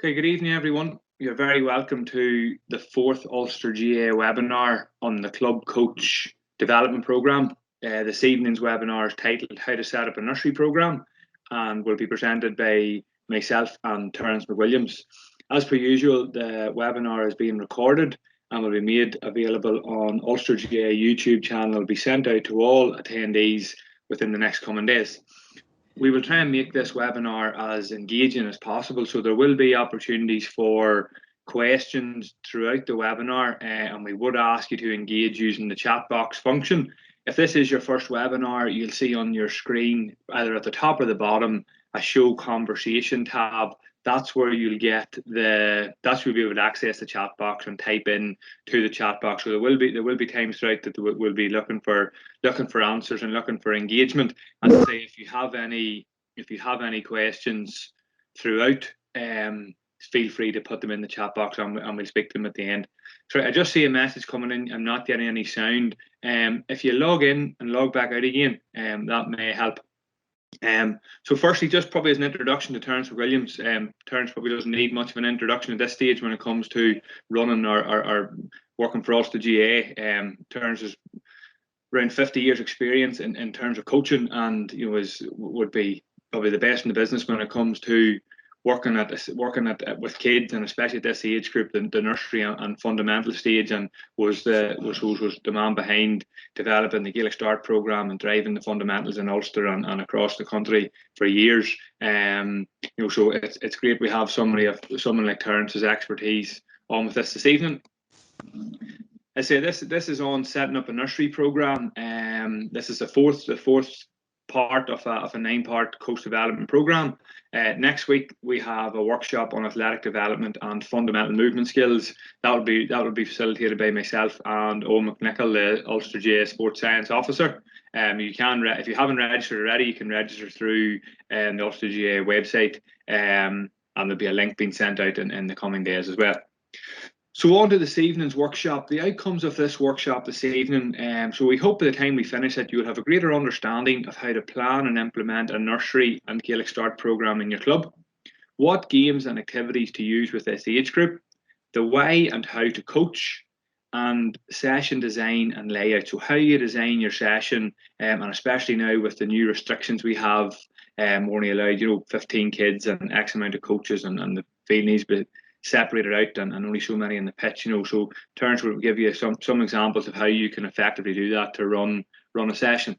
Okay, good evening, everyone. You're very welcome to the fourth Ulster GA webinar on the Club Coach Development Programme. This evening's webinar is titled How to Set Up a Nursery Programme and will be presented by myself and Terrence McWilliams. As per usual, the webinar is being recorded and will be made available on Ulster GA YouTube channel. It will be sent out to all attendees within the next coming days. We will try and make this webinar as engaging as possible, so there will be opportunities for questions throughout the webinar, and we would ask you to engage using the chat box function. If this is your first webinar, you'll see on your screen, either at the top or the bottom, a show conversation tab. That's where you'll get that's where you'll be able to access the chat box and type in to the chat box. So there will be times throughout that we'll be looking for answers and looking for engagement. And to say, if you have any questions throughout, feel free to put them in the chat box and we'll speak to them at the end. So I just see a message coming in. I'm not getting any sound. If you log in and log back out again, that may help. So firstly, just probably as an introduction to Terrence McWilliams, Terrence probably doesn't need much of an introduction at this stage when it comes to running or working for Ulster GA. Terrence is around 50 years experience in terms of coaching, and would be probably the best in the business when it comes to working with kids, and especially at this age group, the nursery and fundamental stage, and was the man behind developing the Gaelic Start Programme and driving the fundamentals in Ulster and across the country for years. So it's great we have someone like Terrence's expertise on with us this evening. I say this is on setting up a nursery program. This is the fourth part of a 9-part coach development program. Next week we have a workshop on athletic development and fundamental movement skills. That will be facilitated by myself and Owen McNichol, the Ulster GA Sports Science Officer. If you haven't registered already, you can register through the Ulster GA website, and there'll be a link being sent out in the coming days as well. So on to this evening's workshop, the outcomes of this workshop this evening. So we hope by the time we finish it, you'll have a greater understanding of how to plan and implement a nursery and Gaelic Start programme in your club, what games and activities to use with this age group, the why and how to coach, and session design and layout. So how you design your session, and especially now with the new restrictions we have, we're only allowed 15 kids and X amount of coaches, and the field needs to be separated out and only so many in the pitch. So Terrence will give you some examples of how you can effectively do that to run a session.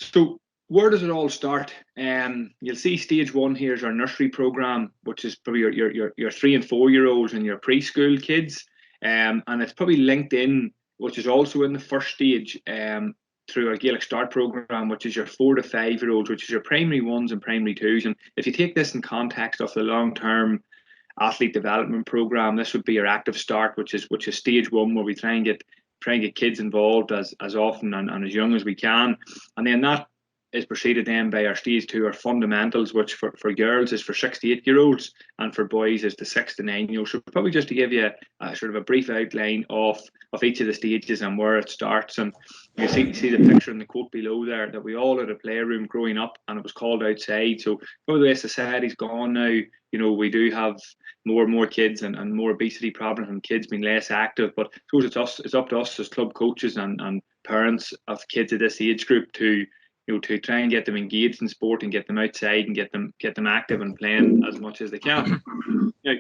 So where does it all start? You'll see stage 1 here is our nursery program, which is probably your 3 and 4 year olds and your preschool kids, and it's probably linked in, which is also in the first stage, through our Gaelic Start programme, which is your 4 to 5 year olds, which is your primary 1s and primary 2s. And if you take this in context of the long-term athlete development program, this would be your active start, which is stage 1, where we try and get kids involved as often and as young as we can. And then that is preceded then by our stage 2, our fundamentals, which for girls is for 6 to 8 year olds, and for boys is the 6 to 9 year olds. So probably just to give you a sort of a brief outline of each of the stages and where it starts. And you see the picture in the quote below there, that we all had a playroom growing up and it was called outside. So probably the way society's gone now, we do have more and more kids and more obesity problems and kids being less active. But I suppose it's up to us as club coaches and parents of kids of this age group to try and get them engaged in sport and get them outside and get them active and playing as much as they can. Now,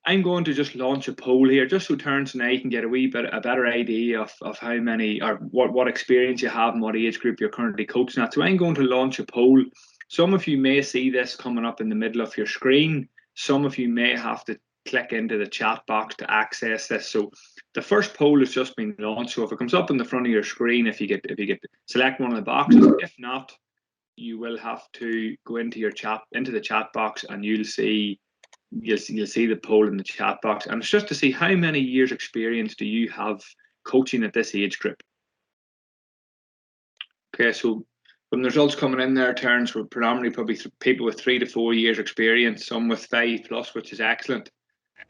I'm going to just launch a poll here, just so Terrence and I can get a better idea of how many or what experience you have and what age group you're currently coaching at. So I'm going to launch a poll. Some of you may see this coming up in the middle of your screen. Some of you may have to click into the chat box to access this. So the first poll has just been launched. So if it comes up in the front of your screen, if you get to select one of the boxes. If not, you will have to go into the chat box, and you'll see the poll in the chat box. And it's just to see how many years experience do you have coaching at this age group. Okay, so from the results coming in there, Terrence, we're predominantly probably people with 3 to 4 years experience, some with 5+, which is excellent.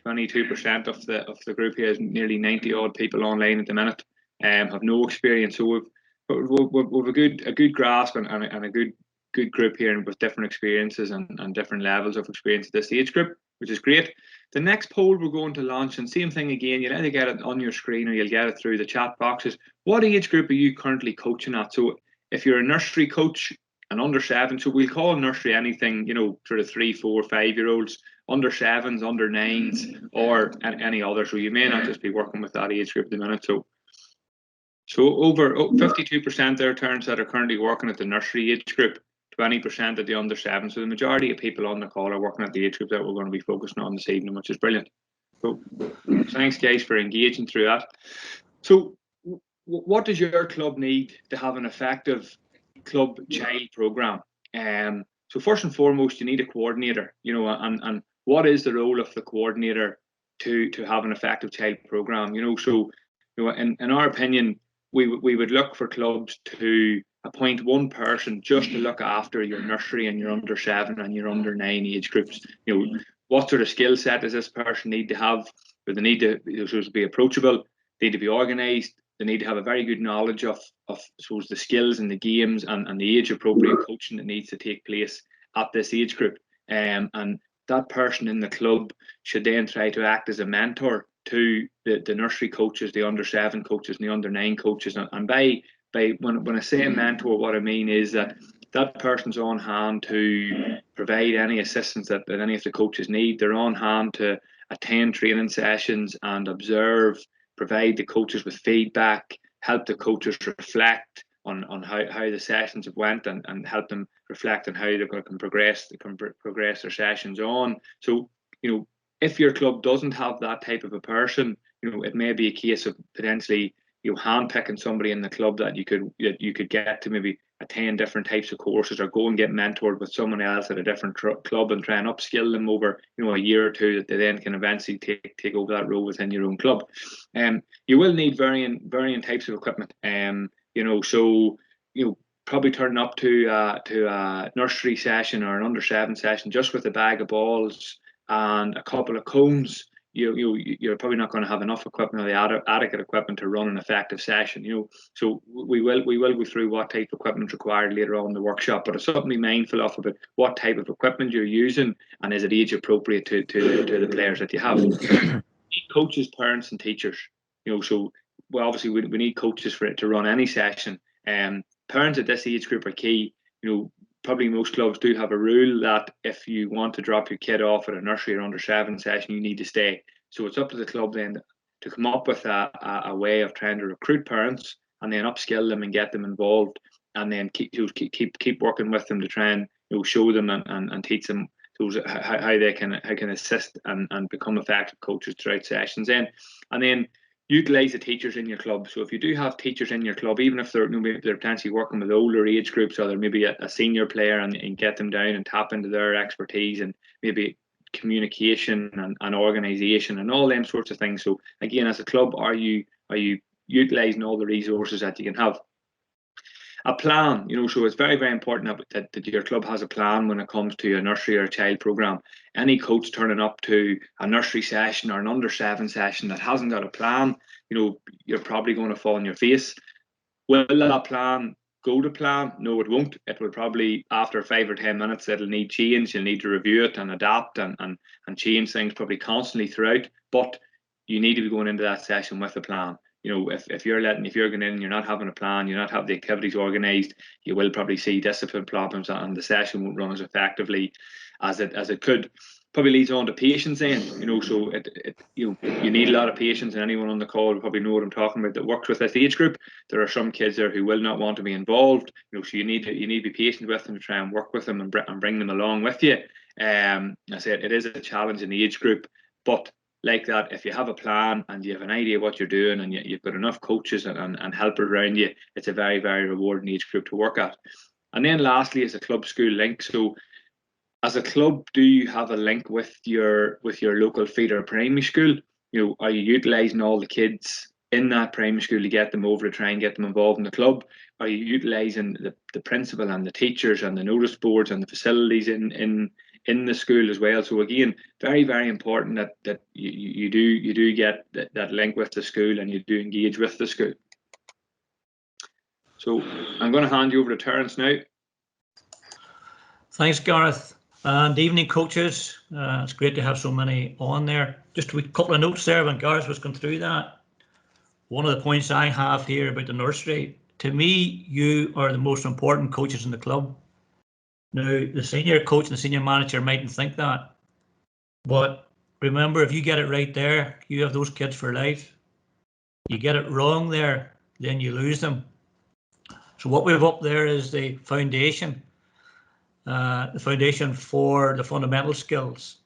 22% of the group here is nearly 90 odd people online at the minute, have no experience. So we've a good grasp and a good group here, with different experiences and different levels of experience at this age group. which is great. The next poll we're going to launch, and same thing again, you'll either get it on your screen or you'll get it through the chat boxes. What age group are you currently coaching at? So if you're a nursery coach, and under 7, so we'll call nursery anything, you know, sort of 3, 4, 5-year-olds, under 7s, under 9s, or any other. So you may not just be working with that age group at the minute. So over 52% there, Terrence, that are currently working at the nursery age group, 20% at the under 7. So the majority of people on the call are working at the age group that we're going to be focusing on this evening, which is brilliant. So thanks, guys, for engaging through that. So what does your club need to have an effective club child program? So first and foremost, you need a coordinator, you know, and what is the role of the coordinator to have an effective child program? You know, so you know, in our opinion, we would look for clubs to appoint one person just to look after your nursery and your under 7 and your under 9 age groups. You know, what sort of skill set does this person need to have? Do they need to, be approachable? They need to be organised. They need to have a very good knowledge of I suppose, the skills and the games and the age appropriate coaching that needs to take place at this age group. And that person in the club should then try to act as a mentor to the nursery coaches, the under 7 coaches, and the under 9 coaches. And by when I say a mentor, what I mean is that person's on hand to provide any assistance that any of the coaches need. They're on hand to attend training sessions and observe, provide the coaches with feedback, help the coaches reflect on how the sessions have went, and help them reflect on how they can progress their sessions on. So, you know, if your club doesn't have that type of a person, you know, it may be a case of potentially, you know, handpicking somebody in the club that you could get to maybe attend different types of courses, or go and get mentored with someone else at a different club and try and upskill them over, you know, a year or two, that they then can eventually take over that role within your own club. You will need varying types of equipment. You know, so, you know, probably turning up to a nursery session or an under 7 session just with a bag of balls and a couple of cones, you're probably not going to have enough equipment, or the adequate equipment to run an effective session. You know, so we will go through what type of equipment is required later on in the workshop, but it's something to be mindful of about what type of equipment you're using, and is it age appropriate to the players that you have. Coaches, parents, and teachers. You know, so obviously we need coaches for it to run any session. Parents at this age group are key. You know, probably most clubs do have a rule that if you want to drop your kid off at a nursery or under 7 session, you need to stay. So it's up to the club then to come up with a way of trying to recruit parents and then upskill them and get them involved, and then keep working with them to try and, you know, show them and teach them how they can assist and become effective coaches throughout sessions. And then utilize the teachers in your club. So if you do have teachers in your club, even if they're potentially working with older age groups, or they're maybe a senior player, and get them down and tap into their expertise and maybe communication and organisation and all them sorts of things. So again, as a club, are you utilising all the resources that you can have? A plan, you know, so it's very, very important that your club has a plan when it comes to a nursery or a child program. Any coach turning up to a nursery session or an under 7 session that hasn't got a plan, you know, you're probably going to fall on your face. Will that plan go to plan? No, it won't. It will probably, after 5 or 10 minutes, it'll need change. You'll need to review it and adapt and change things probably constantly throughout. But you need to be going into that session with a plan. You know, if you're going in and you're not having a plan, you're not having the activities organised, you will probably see discipline problems, and the session won't run as effectively as it could. Probably leads on to patience then, you know, so you need a lot of patience, and anyone on the call will probably know what I'm talking about that works with this age group. There are some kids there who will not want to be involved, you know, so you need to be patient with them, to try and work with them and bring them along with you. I said it is a challenge in the age group, but like that, if you have a plan and you have an idea what you're doing, and you've got enough coaches and helpers around you, it's a very, very rewarding age group to work at. And then lastly is a club school link. So as a club, do you have a link with your local feeder primary school? You know, are you utilising all the kids in that primary school to get them over, to try and get them involved in the club? Are you utilising the principal and the teachers and the notice boards and the facilities in the school as well? So again, very, very important that you do get that link with the school, and you do engage with the school. So I'm going to hand you over to Terrence now. Thanks, Gareth. And evening coaches, it's great to have so many on there. Just a couple of notes there when Garreth was going through that. One of the points I have here about the nursery, to me, you are the most important coaches in the club. Now, the senior coach and the senior manager mightn't think that, but remember, if you get it right there, you have those kids for life. You get it wrong there, then you lose them. So what we have up there is the foundation for the fundamental skills.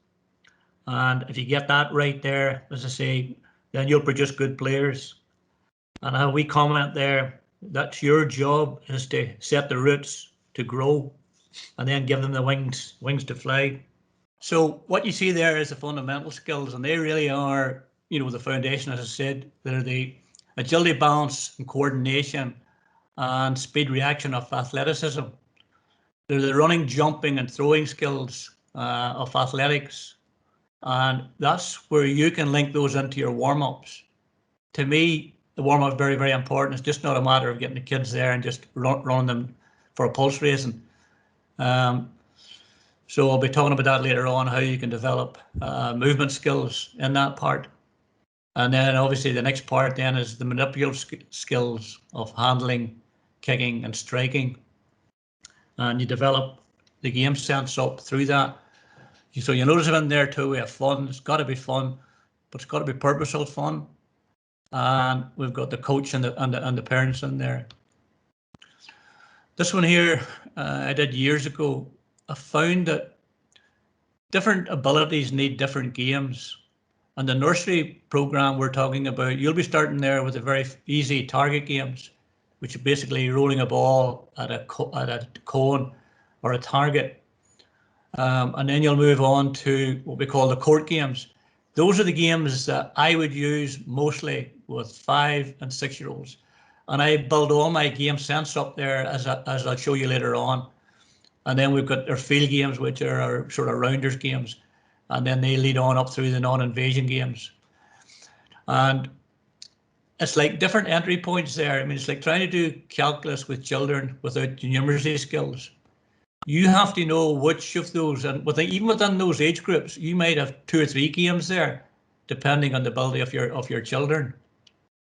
And if you get that right there, as I say, then you'll produce good players. And how we comment there, that's your job, is to set the roots to grow and then give them the wings to fly. So what you see there is the fundamental skills, and they really are, the foundation, as I said. They're the agility, balance, and coordination, and speed reaction of athleticism. They're the running, jumping, and throwing skills of athletics. And that's where you can link those into your warm-ups. To me, the warm-up is very, very important. It's just not a matter of getting the kids there and just running them for a pulse racing. So I'll be talking about that later on, how you can develop movement skills in that part. And then obviously the next part then is the manipulative skills of handling, kicking, and striking. And you develop the game sense up through that. So you notice it in there too. We have fun. It's got to be fun, but it's got to be purposeful fun. And we've got the coach and the parents in there. This one here I did years ago. I found that different abilities need different games. And the nursery program we're talking about, you'll be starting there with the very easy target games, which are basically rolling a ball at a cone or a target. And then you'll move on to what we call the court games. Those are the games that I would use mostly with 5 and 6 year olds. And I build all my game sense up there, as I'll show you later on. And then we've got our field games, which are our sort of rounders games. And then they lead on up through the non-invasion games. And it's like different entry points there. I mean, it's like trying to do calculus with children without numeracy skills. You have to know which of those, and even within those age groups, you might have 2 or 3 games there, depending on the ability of your children.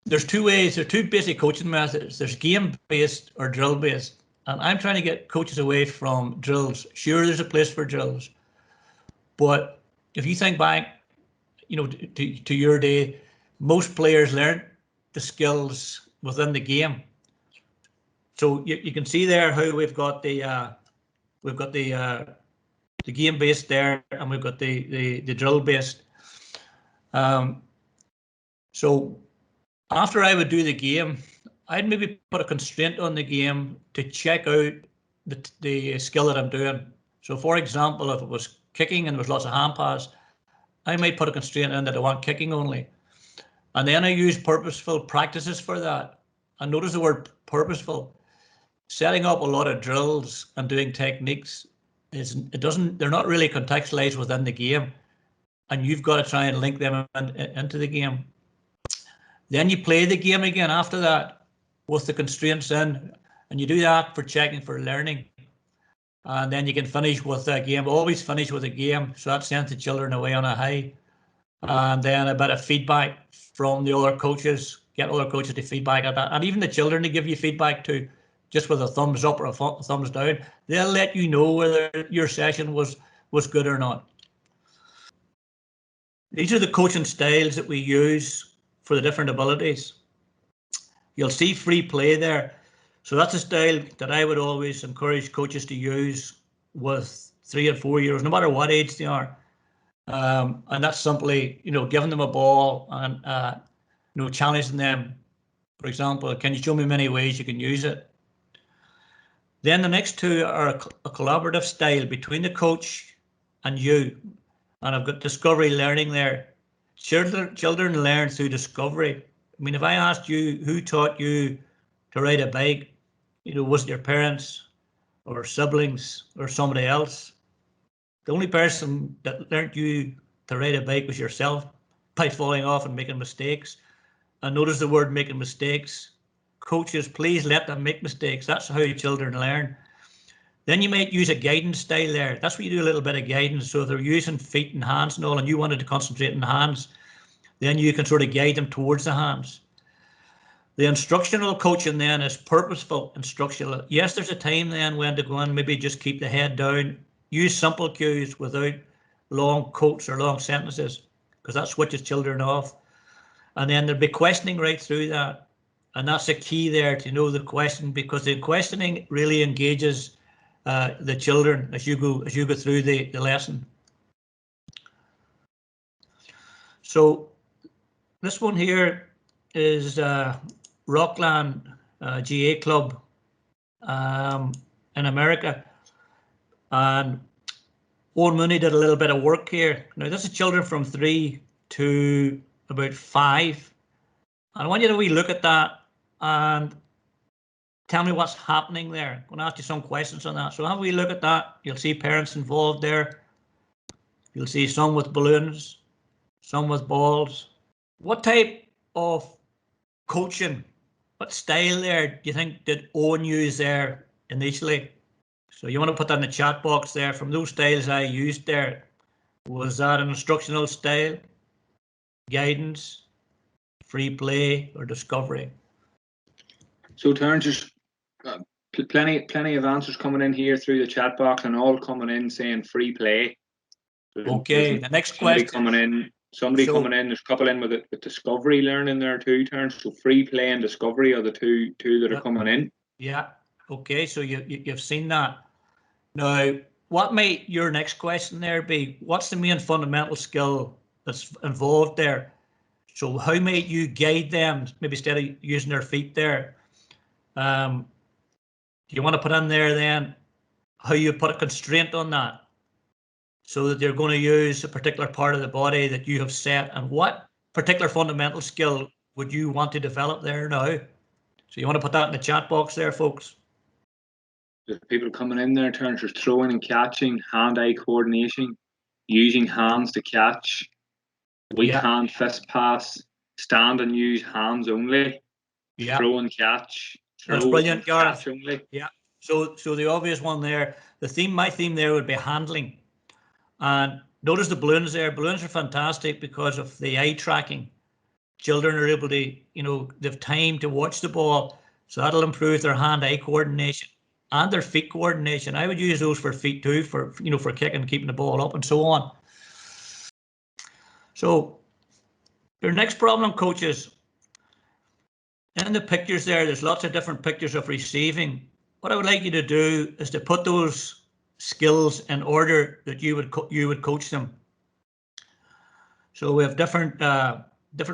There's 2 ways, there are 2 basic coaching methods. There's game-based or drill-based. And I'm trying to get coaches away from drills. Sure, there's a place for drills, but if you think back, to your day, most players learn the skills within the game. So you can see there how we've got the game based there, and we've got the drill based. So after I would do the game, I'd maybe put a constraint on the game to check out the skill that I'm doing. So for example, if it was kicking and there was lots of hand pass, I might put a constraint in that I want kicking only. And then I use purposeful practices for that. And notice the word purposeful. Setting up a lot of drills and doing techniques, they're not really contextualized within the game. And you've got to try and link them into the game. Then you play the game again after that with the constraints in, and you do that for checking for learning. And then you can finish with a game, always finish with a game. So that sends the children away on a high. And then a bit of feedback from the other coaches, get other coaches to feedback at that. And even the children to give you feedback too, just with a thumbs up or a thumbs down. They'll let you know whether your session was good or not. These are the coaching styles that we use for the different abilities. You'll see free play there. So that's a style that I would always encourage coaches to use with 3 and 4 years, no matter what age they are. And that's simply, giving them a ball and, challenging them. For example, can you show me many ways you can use it? Then the next 2 are a collaborative style between the coach and you. And I've got discovery learning there. Children learn through discovery. I mean, if I asked you who taught you to ride a bike, was it your parents or siblings or somebody else? The only person that learned you to ride a bike was yourself by falling off and making mistakes. And notice the word making mistakes. Coaches, please let them make mistakes. That's how children learn. Then you might use a guidance style there. That's where you do a little bit of guidance. So if they're using feet and hands and all, and you wanted to concentrate on the hands, then you can sort of guide them towards the hands. The instructional coaching then is purposeful instructional. Yes, there's a time then when to go and maybe just keep the head down, use simple cues without long quotes or long sentences, because that switches children off. And then there'll be questioning right through that. And that's the key there, to know the question, because the questioning really engages the children as you go through the lesson. So this one here is Rockland GA Club in America, and Owen Mooney did a little bit of work here. Now this is children from 3 to about 5. I want you to look at that and tell me what's happening there. I'm going to ask you some questions on that. So have we look at that. You'll see parents involved there. You'll see some with balloons, some with balls. What type of coaching, what style there do you think did Owen use there initially? So you want to put that in the chat box there. From those styles I used there, was that an instructional style, guidance, free play, or discovery? So Terrence, just plenty of answers coming in here through the chat box, and all coming in saying free play. Okay, the next somebody question. Somebody coming in. There's a couple in with discovery learning there too, Terrence. So free play and discovery are the two that are coming in. Yeah. Okay, so you've seen that. Now, what might your next question there be? What's the main fundamental skill that's involved there? So how might you guide them, maybe instead of using their feet there? Do you want to put in there then how you put a constraint on that, so that they're going to use a particular part of the body that you have set, and what particular fundamental skill would you want to develop there now? So you want to put that in the chat box there, folks. There's people coming in there, Terrence. There's throwing and catching, hand-eye coordination, using hands to catch, weak hand fist pass, stand and use hands only, throw and catch. That's brilliant, Garreth. Only. Yeah. So the obvious one there, my theme there would be handling. And notice the balloons there. Balloons are fantastic because of the eye tracking. Children are able to, they've time to watch the ball, so that'll improve their hand-eye coordination and their feet coordination. I would use those for feet too, for kicking, keeping the ball up, and so on. So your next problem, coaches, in the pictures there's lots of different pictures of receiving. What I would like you to do is to put those skills in order that you would coach them. So we have different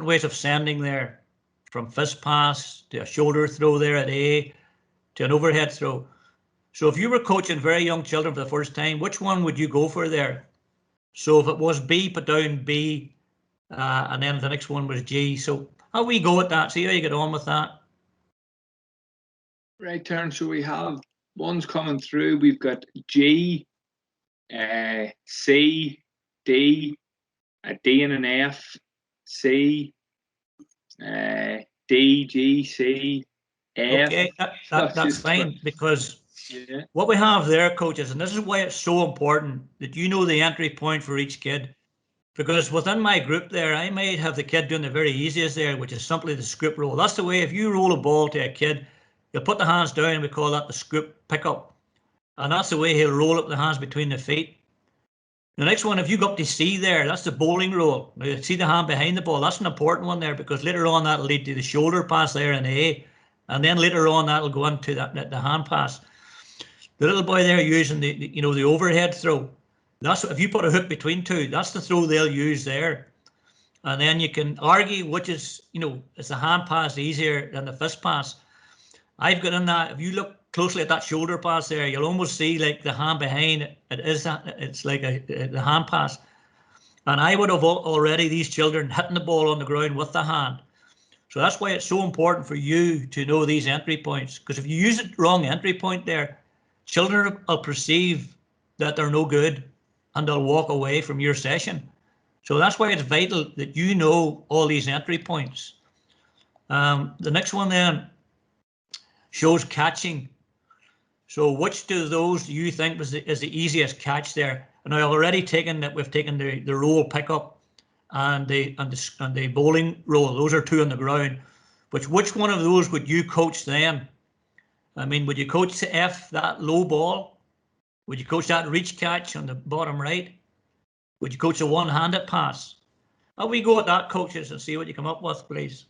ways of sending there, from fist pass to a shoulder throw there at A to an overhead throw. So if you were coaching very young children for the first time, which one would you go for there? So if it was B, put down B, and then the next one was G. So how we go at that? See how you get on with that. Right, Terrence. So we have ones coming through. We've got G, C, D, a D and an F, C, D, G, C, F. Okay, that's fine, because what we have there, coaches, and this is why it's so important that you know the entry point for each kid. Because within my group there, I might have the kid doing the very easiest there, which is simply the scoop roll. That's the way, if you roll a ball to a kid, you'll put the hands down, and we call that the scoop pickup. And that's the way he'll roll up the hands between the feet. The next one, if you go up to C there, that's the bowling roll. Now you see the hand behind the ball. That's an important one there, because later on that'll lead to the shoulder pass there in A. And then later on that'll go into the hand pass. The little boy there using the overhead throw. That's, if you put a hook between two, that's the throw they'll use there. And then you can argue which is, is the hand pass easier than the fist pass. I've got in that, if you look closely at that shoulder pass there, you'll almost see like the hand behind it's like the hand pass. And I would have already these children hitting the ball on the ground with the hand. So that's why it's so important for you to know these entry points, because if you use the wrong entry point there, children will perceive that they're no good and they'll walk away from your session. So that's why it's vital that you know all these entry points. The next one then shows catching. So which of those do you think is the easiest catch there? And I've already taken that. We've taken the roll pickup and the bowling roll. Those are two on the ground. But which one of those would you coach then? I mean, would you coach that low ball? Would you coach that reach catch on the bottom right? Would you coach a one-handed pass? How we go at that, coaches, and see what you come up with, please.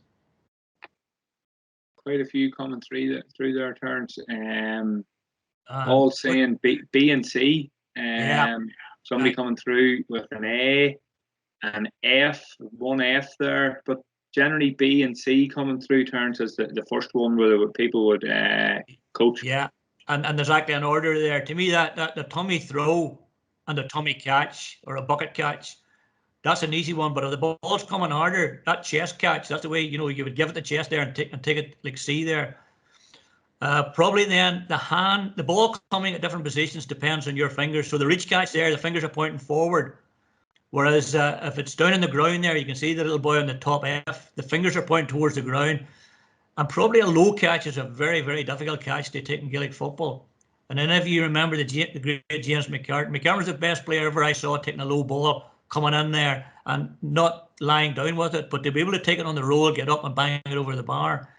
Quite a few coming through there, Terrence. All saying B and C. Yeah. Somebody coming through with an A, an F, one F there, but generally B and C coming through, Terrence, as the first one where people would coach. Yeah, and there's actually an order there. To me, that the tummy throw and the tummy catch or a bucket catch, that's an easy one. But if the ball's coming harder, that chest catch, that's the way, you would give it the chest there and take it like C there. Probably then the ball coming at different positions depends on your fingers. So the reach catch there, the fingers are pointing forward. Whereas if it's down in the ground there, you can see the little boy on the top F, the fingers are pointing towards the ground. And probably a low catch is a very, very difficult catch to take in Gaelic football. And then if you remember the great James McCartan, McCartan was the best player ever I saw taking a low ball, coming in there and not lying down with it, but to be able to take it on the roll, get up and bang it over the bar.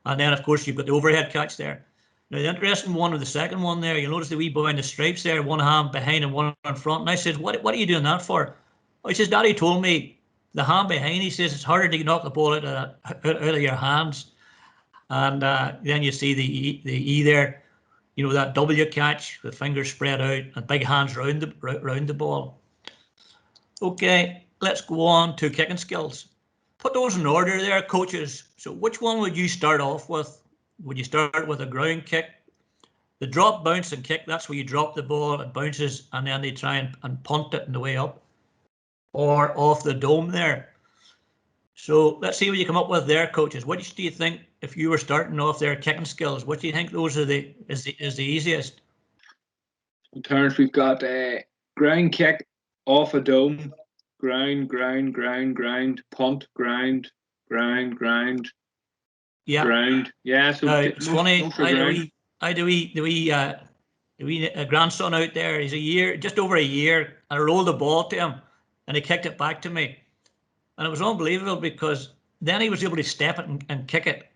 And then, of course, you've got the overhead catch there. Now, the interesting one with the second one there, you'll notice the wee boy in the stripes there, one hand behind and one in front. And I says, what are you doing that for? He says, Daddy told me the hand behind, he says, it's harder to knock the ball out of your hands. And then you see the E there, that W catch with fingers spread out and big hands round the ball. Okay, let's go on to kicking skills. Put those in order there, coaches. So which one would you start off with? Would you start with a ground kick? The drop, bounce and kick, that's where you drop the ball, it bounces, and then they try and punt it on the way up. Or off the dome there. So let's see what you come up with there, coaches. Which do you think, if you were starting off their kicking skills, what do you think those are is the easiest? In terms, we've got ground kick, off a dome, ground, punt, ground. Yeah. Ground. Yeah. So it's funny. I had the wee grandson out there. He's just over a year. I rolled the ball to him, and he kicked it back to me. And it was unbelievable because then he was able to step it and kick it.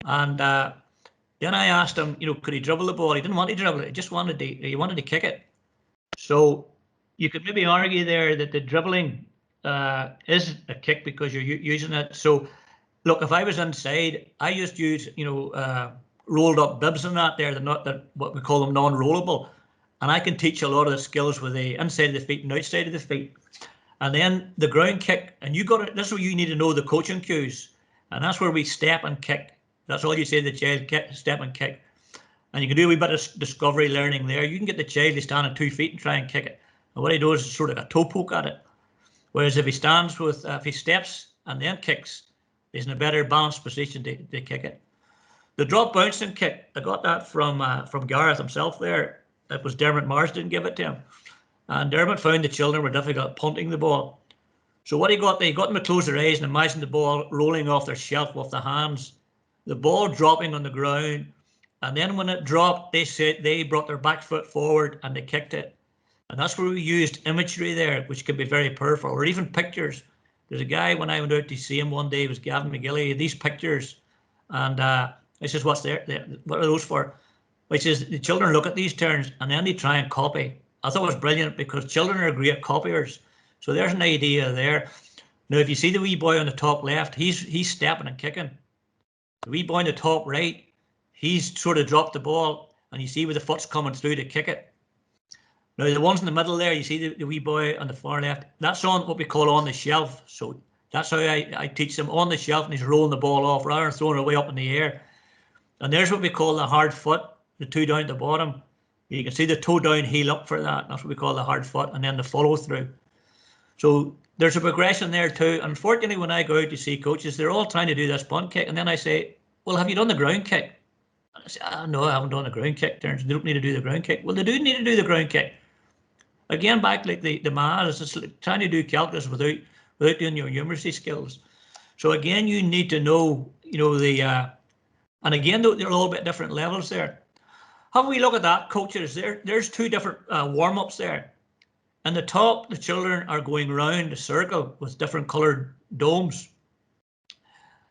And then I asked him, could he dribble the ball? He didn't want to dribble it. He wanted to kick it. So you could maybe argue there that the dribbling is a kick because you're using it. So look, if I was inside, I just use, rolled up bibs and that there. They're not what we call them non-rollable. And I can teach a lot of the skills with the inside of the feet and outside of the feet. And then the ground kick, and this is where you need to know the coaching cues. And that's where we step and kick. That's all you say to the child, step and kick. And you can do a wee bit of discovery learning there. You can get the child to stand on 2 feet and try and kick it. And what he does is sort of a toe poke at it. Whereas if he steps and then kicks, he's in a better balanced position to kick it. The drop, bounce and kick, I got that from Garreth himself there. It was Dermot Mars didn't give it to him. And Dermot found the children were difficult punting the ball. So what he got them to close their eyes and imagine the ball rolling off their shelf with the hands, the ball dropping on the ground. And then when it dropped, they brought their back foot forward and they kicked it. And that's where we used imagery there, which can be very powerful, or even pictures. There's a guy, when I went out to see him one day, it was Gavin McGilly, these pictures. And I says, what are those for? He says, the children look at these turns and then they try and copy. I thought it was brilliant because children are great copiers. So there's an idea there. Now, if you see the wee boy on the top left, he's stepping and kicking. The wee boy on the top right, he's sort of dropped the ball, and you see where the foot's coming through to kick it. Now, the ones in the middle there, you see the wee boy on the far left, that's on what we call on the shelf. So that's how I teach them, on the shelf, and he's rolling the ball off rather than throwing it way up in the air. And there's what we call the hard foot, the two down at the bottom. You can see the toe down, heel up for that. That's what we call the hard foot, and then the follow through. So there's a progression there too. Unfortunately, when I go out to see coaches, they're all trying to do this punt kick, and then I say, well, have you done the ground kick? And I say, no, I haven't done the ground kick, Terrence. They don't need to do the ground kick. Well, they do need to do the ground kick. Again, back like the maths, it's like trying to do calculus without doing your numeracy skills. So again, you need to know, and again, they're all a bit different levels there. have we look at that, coaches? There's two different warm-ups there. In the top, the children are going round a circle with different coloured domes,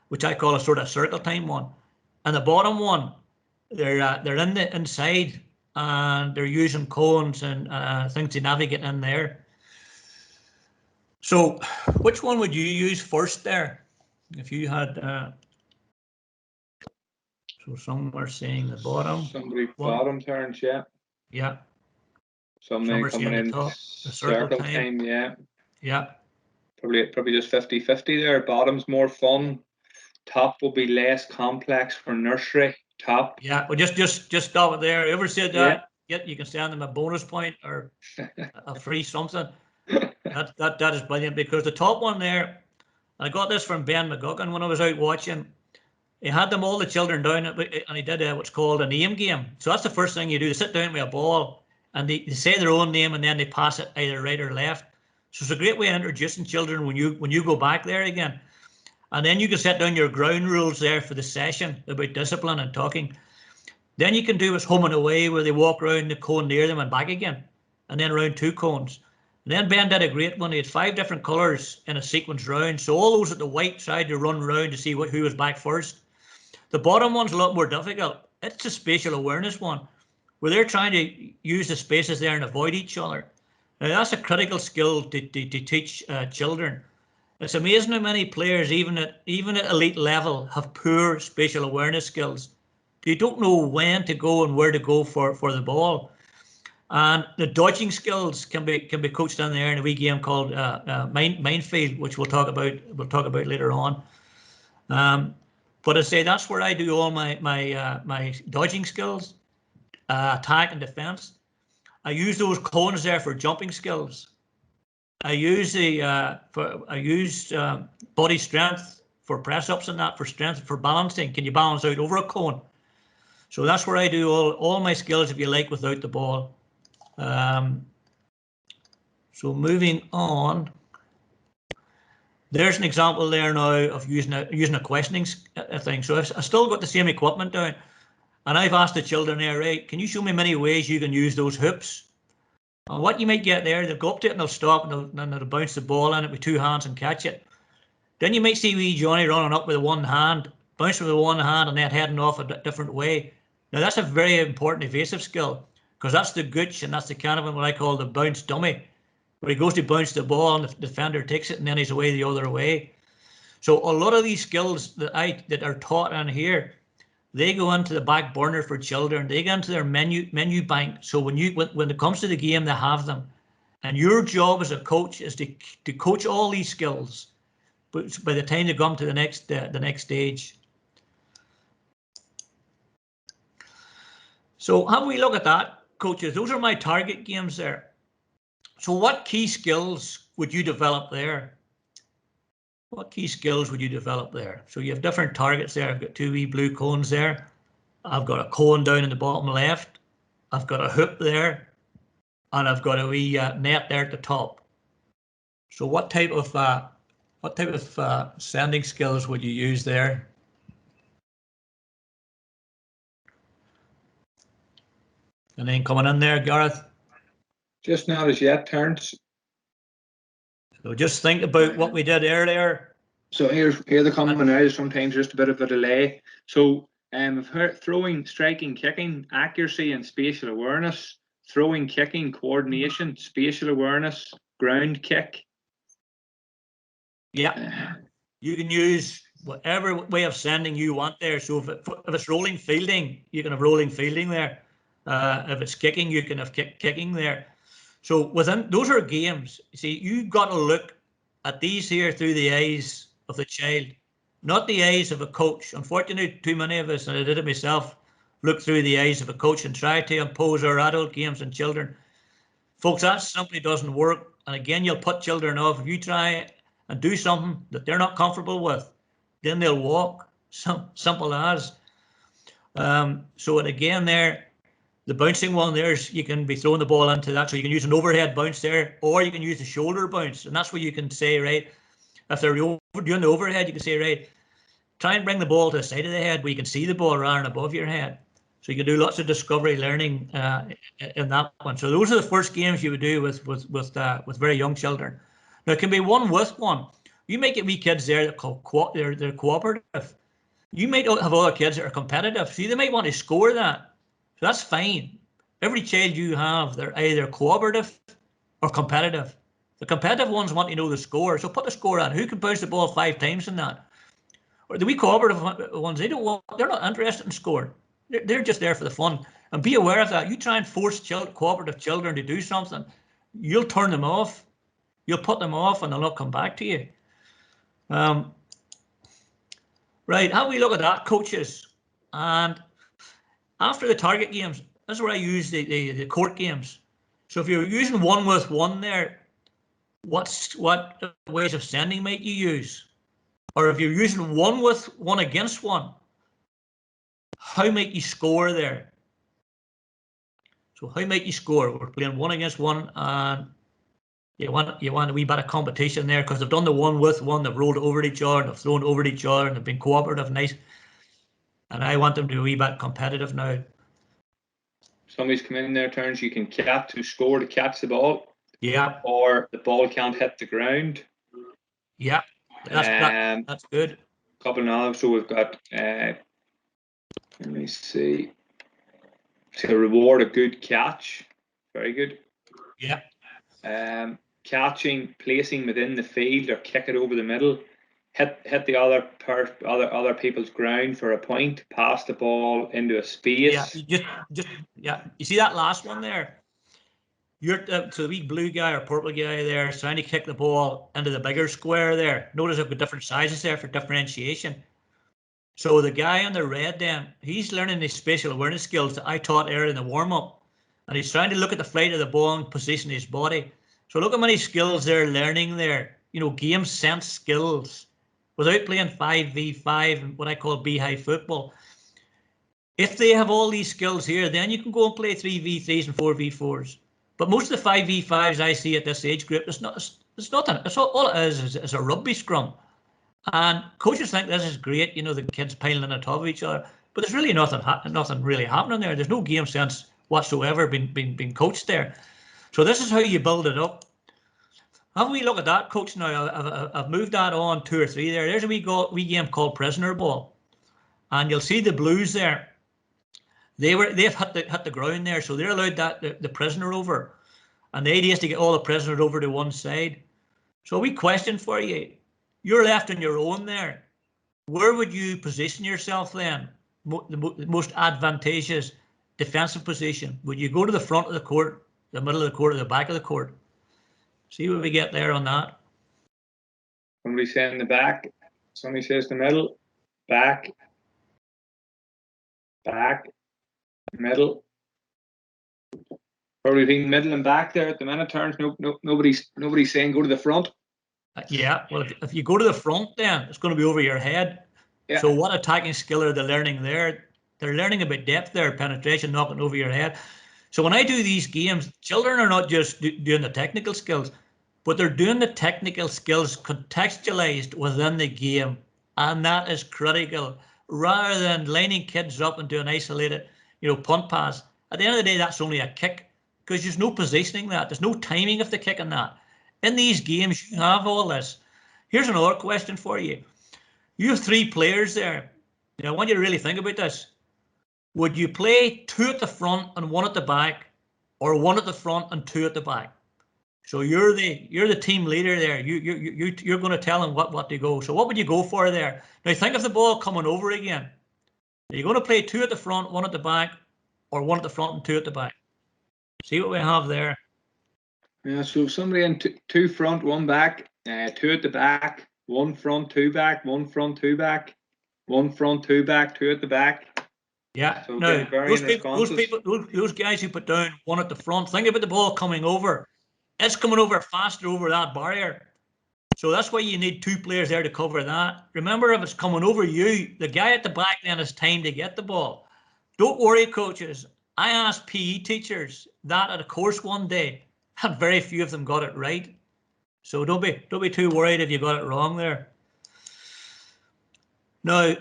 which I call a sort of circle time one. And the bottom one, they're in the inside and they're using cones and things to navigate in there. So which one would you use first there? If you had, so some are saying the bottom. Somebody bottom, Terrence, yeah. Yeah. Somebody coming in top, the circle time, yeah. Yeah. Probably just 50-50 there. Bottom's more fun. Top will be less complex for nursery. Top. Yeah, well just stop it there. Whoever said that, yeah, you can send them a bonus point or a free something. That is brilliant, because the top one there, I got this from Ben McGuckin when I was out watching. He had them all the children down and he did what's called a name game. So that's the first thing you do. They sit down with a ball and they say their own name and then they pass it either right or left. So it's a great way of introducing children when you go back there again. And then you can set down your ground rules there for the session about discipline and talking. Then you can do what's home and away, where they walk around the cone near them and back again, and then around 2 cones. And then Ben did a great one. He had 5 different colours in a sequence round. So all those at the white side to run round to see who was back first. The bottom one's a lot more difficult. It's a spatial awareness one, where they're trying to use the spaces there and avoid each other. Now that's a critical skill to teach children. It's amazing how many players, even at elite level, have poor spatial awareness skills. They don't know when to go and where to go for the ball. And the dodging skills can be coached in there in a wee game called Minefield, which we'll talk about later on. But I say that's where I do all my dodging skills, attack and defense. I use those cones there for jumping skills. I use body strength for press ups and that, for strength, for balancing. Can you balance out over a cone? So that's where I do all my skills, if you like, without the ball. So moving on, there's an example there now of using a questioning thing. So I've still got the same equipment down, and I've asked the children there, right, can you show me many ways you can use those hoops? And what you might get there, they'll go up to it and they'll stop and they'll bounce the ball in it with 2 hands and catch it. Then you might see wee Johnny running up with one hand, bouncing with one hand and then heading off a different way. Now that's a very important evasive skill, because that's the gooch and that's the kind of what I call the bounce dummy, where he goes to bounce the ball and the defender takes it and then he's away the other way. So a lot of these skills that are taught in here, they go into the back burner for children. They go into their menu bank. So when it comes to the game, they have them. And your job as a coach is to coach all these skills, but by the time they come to the next stage. So have we look at that, coaches? Those are my target games there. So what key skills would you develop there? What key skills would you develop there? So you have different targets there. I've got 2 wee blue cones there. I've got a cone down in the bottom left. I've got a hoop there, and I've got a wee net there at the top. So what type of sending skills would you use there? And then coming in there, Gareth? Just not as yet, Terrence. So just think about what we did earlier. So here they're coming now. Sometimes just a bit of a delay. So I've heard throwing, striking, kicking, accuracy and spatial awareness. Throwing, kicking, coordination, spatial awareness, ground kick. Yeah, you can use whatever way of sending you want there. So if it's rolling fielding, you can have rolling fielding there. If it's kicking, you can have kicking there. So within those are games. You see, you've got to look at these here through the eyes of the child, not the eyes of a coach. Unfortunately, too many of us, and I did it myself, look through the eyes of a coach and try to impose our adult games on children. Folks, that simply doesn't work. And again, you'll put children off. If you try and do something that they're not comfortable with, then they'll walk. Simple as. So and again there, the bouncing one there's, you can be throwing the ball into that. So you can use an overhead bounce there, or you can use the shoulder bounce. And that's where you can say, right, if they're doing the overhead, you can say, right, try and bring the ball to the side of the head where you can see the ball running above your head. So you can do lots of discovery learning in that one. So those are the first games you would do with very young children. Now it can be one with one. You might get wee kids there that they're cooperative. You might have other kids that are competitive. See, they might want to score that. So that's fine. Every child you have, they're either cooperative or competitive. The competitive ones want to know the score. So put the score on. Who can bounce the ball 5 times in that? Or the wee cooperative ones, they're not interested in scoring. They're just there for the fun. And be aware of that. You try and force cooperative children to do something, you'll turn them off. You'll put them off and they'll not come back to you. Right, how we look at that, coaches? And after the target games, this is where I use the court games. So if you're using one with one there, what ways of sending might you use? Or if you're using one with one against one, how might you score there? So how might you score? We're playing one against one, and you want a wee bit of competition there because they've done the one with one, they've rolled over each other, and they've thrown over each other, and they've been cooperative, nice. And I want them to be a wee bit competitive now. Somebody's come in there, Terrence, you can score to catch the ball. Yeah. Or the ball can't hit the ground. Yeah. That's good. A couple now, so we've got let me see. To reward a good catch. Very good. Yeah. Catching, placing within the field or kick it over the middle. Hit the other people's ground for a point. Pass the ball into a space. Yeah. You see that last one there? You're so the wee blue guy or purple guy there is trying to kick the ball into the bigger square there. Notice I've got different sizes there for differentiation. So the guy on the red then, he's learning the spatial awareness skills that I taught earlier in the warm-up. And he's trying to look at the flight of the ball and position his body. So look how many skills they're learning there. You know, game sense skills. Without playing 5v5 and what I call beehive football. If they have all these skills here, then you can go and play 3v3s and 4v4s. But most of the 5v5s I see at this age group, it's nothing. It's all it is a rugby scrum. And coaches think this is great, you know, the kids piling on top of each other. But there's really nothing really happening there. There's no game sense whatsoever being coached there. So this is how you build it up. Have we look at that, coach? Now I've moved that on 2 or 3 there. There's a wee game called prisoner ball, and you'll see the Blues there. They've hit the ground there, so they're allowed the prisoner over, and the idea is to get all the prisoners over to one side. So a wee question for you: you're left on your own there. Where would you position yourself then? The most advantageous defensive position? Would you go to the front of the court, the middle of the court, or the back of the court? See what we get there on that. Somebody saying the back. Somebody says the middle. Back. Middle. Probably being middle and back there at the minute, Terrence. Nobody's saying go to the front. Yeah, well, if you go to the front, then it's going to be over your head. Yeah. So what attacking skill are they learning there? They're learning about depth there, penetration, knocking over your head. So when I do these games, children are not just doing the technical skills, but they're doing the technical skills contextualized within the game. And that is critical. Rather than lining kids up and doing isolated, punt pass. At the end of the day, that's only a kick because there's no positioning that. There's no timing of the kick in that. In these games, you have all this. Here's another question for you. You have 3 players there. Now, I want you to really think about this. Would you play 2 at the front and 1 at the back, or 1 at the front and 2 at the back? So you're the team leader there. You're going to tell them what to go. So what would you go for there? Now think of the ball coming over again. Are you going to play 2 at the front, 1 at the back, or 1 at the front and 2 at the back? See what we have there. Yeah, so somebody in 2 front, 1 back, 2 at the back, 1 front, 2 back, 1 front, 2 back, 1 front, 2 back, 2 at the back. Yeah, so no, those guys who put down 1 at the front, think about the ball coming over. It's coming over faster over that barrier. So that's why you need 2 players there to cover that. Remember, if it's coming over you, the guy at the back then has time to get the ball. Don't worry, coaches. I asked PE teachers that at a course one day, and very few of them got it right. So don't be too worried if you got it wrong there. Now,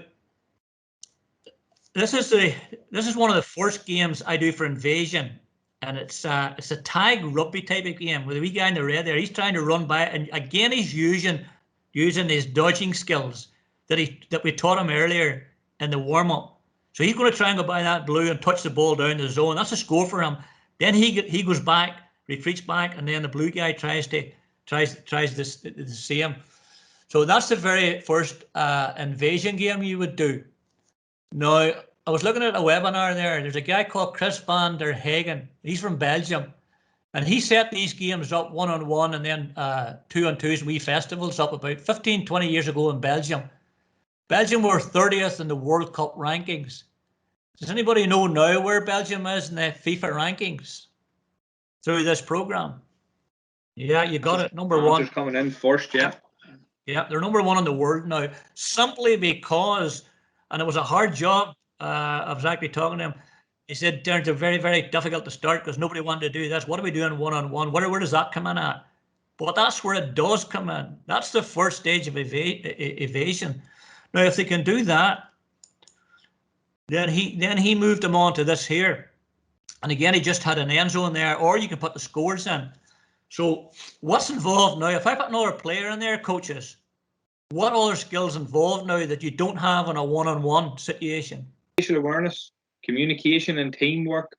this is one of the first games I do for Invasion, and it's a tag rugby type of game with the wee guy in the red there. He's trying to run by it, and again he's using his dodging skills that we taught him earlier in the warm up. So he's going to try and go by that blue and touch the ball down the zone. That's a score for him. Then he goes back, retreats back, and then the blue guy tries the same. So that's the very first Invasion game you would do. Now, I was looking at a webinar there. There's a guy called Chris van der Hagen. He's from Belgium. And he set these games up 1-on-1 and then 2-on-2s and wee festivals up about 15, 20 years ago in Belgium. Belgium were 30th in the World Cup rankings. Does anybody know now where Belgium is in the FIFA rankings through this program? Yeah, you got it. Number one. Just coming in first, yeah. Yeah, they're number one in the world now, simply because, and it was a hard job. I was actually talking to him. He said, Terrence, they're very, very difficult to start because nobody wanted to do this. What are we doing one-on-one? Where does that come in at? But that's where it does come in. That's the first stage of evasion. Now, if they can do that, then he moved them on to this here. And again, he just had an end zone there, or you can put the scores in. So what's involved now? If I put another player in there, coaches, what other skills involved now that you don't have in a one-on-one situation? Spatial awareness, communication and teamwork,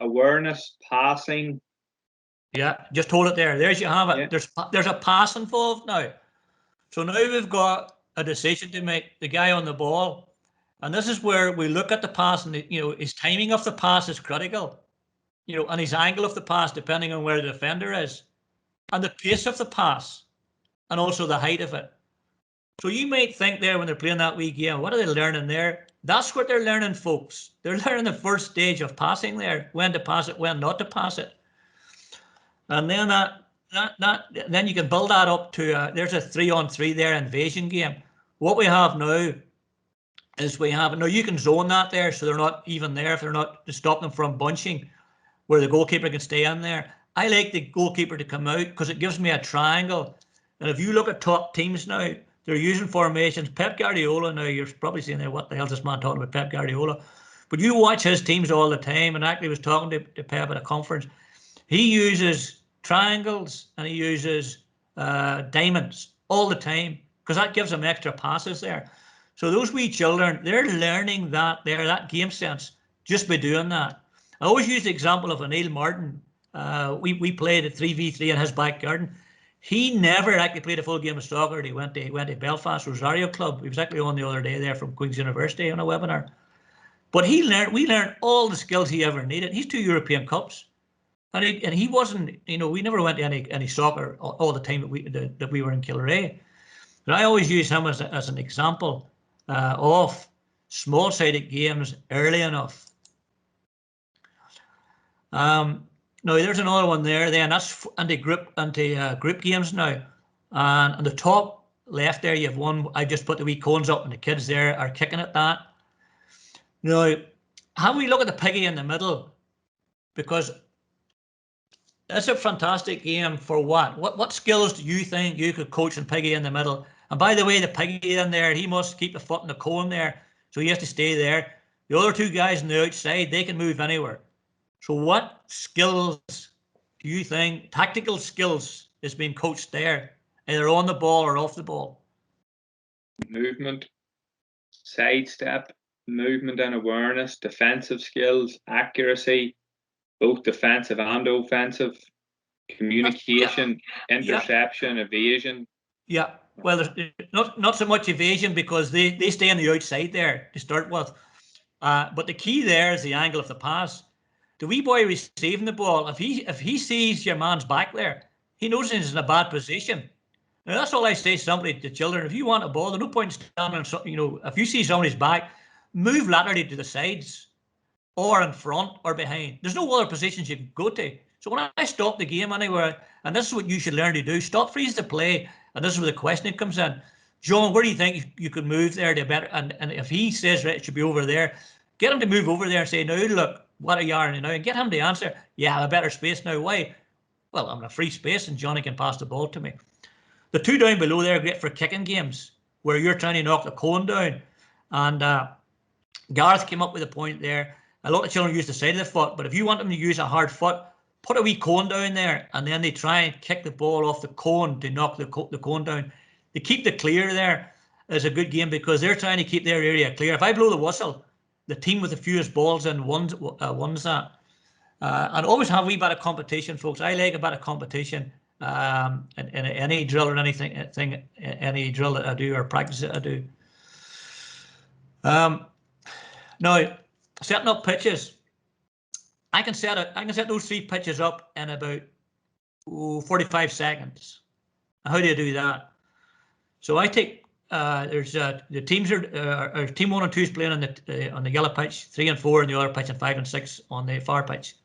awareness, passing. Yeah, just hold it there. There's you have it. Yeah. There's a pass involved now. So now we've got a decision to make, the guy on the ball. And this is where we look at the pass, and his timing of the pass is critical. And his angle of the pass, depending on where the defender is, and the pace of the pass, and also the height of it. So you might think there when they're playing that wee game, what are they learning there? That's what they're learning, folks. They're learning the first stage of passing there, when to pass it, when not to pass it. And then then you can build that up to there's a 3-on-3 there invasion game. What we have now is now you can zone that there, so they're not even there if they're not to stop them from bunching, where the goalkeeper can stay in there. I like the goalkeeper to come out because it gives me a triangle. And if you look at top teams now, they're using formations. Pep Guardiola now, you're probably saying there, what the hell is this man talking about, Pep Guardiola? But you watch his teams all the time, and actually was talking to Pep at a conference. He uses triangles and he uses diamonds all the time because that gives them extra passes there. So those wee children, they're learning that game sense just by doing that. I always use the example of Neil Martin. We played a 3v3 in his back garden. He never actually played a full game of soccer. He went to Belfast Rosario Club. He was actually on the other day there from Queen's University on a webinar. But we learned all the skills he ever needed. He's 2 European Cups. And he wasn't, we never went to any soccer all the time that we were in Kilrea. But I always use him as an example of small-sided games early enough. Now there's another one there. Then that's anti-group games now. And on the top left there, you have one. I just put the wee cones up, and the kids there are kicking at that. Now, have we look at the piggy in the middle? Because that's a fantastic game for what? What skills do you think you could coach in piggy in the middle? And by the way, the piggy in there, he must keep the foot in the cone there, so he has to stay there. The other 2 guys on the outside, they can move anywhere. So what skills do you think, tactical skills, is being coached there, either on the ball or off the ball? Movement, sidestep, movement and awareness, defensive skills, accuracy, both defensive and offensive, communication, interception, evasion. Yeah, well, there's not so much evasion because they stay on the outside there to start with. But the key there is the angle of the pass. The wee boy receiving the ball, if he sees your man's back there, he knows he's in a bad position. Now that's all I say simply to children. If you want a ball, there's no point standing. If you see somebody's back, move laterally to the sides, or in front or behind. There's no other positions you can go to. So when I stop the game anywhere, and this is what you should learn to do, stop, freeze the play, and this is where the questioning comes in. John, where do you think you could move there to better? And if he says, right, it should be over there, get him to move over there and say, now look, what are you now? And get him to answer, yeah, I have a better space now. Why? Well, I'm in a free space and Johnny can pass the ball to me. The 2 down below there are great for kicking games where you're trying to knock the cone down. And Garreth came up with a point there. A lot of children use the side of the foot, but if you want them to use a hard foot, put a wee cone down there, and then they try and kick the ball off the cone to knock the cone down. To keep the clear there is a good game because they're trying to keep their area clear. If I blow the whistle, the team with the fewest balls in wins that. And always have a wee bit of competition, folks. I like a bit of competition in any drill or any drill that I do or practice that I do. Now, setting up pitches. I can set those 3 pitches up in about 45 seconds. How do you do that? So I take there's the teams are team 1 and 2 is playing on the yellow pitch, 3 and 4 on the other pitch, and 5 and 6 on the far pitch.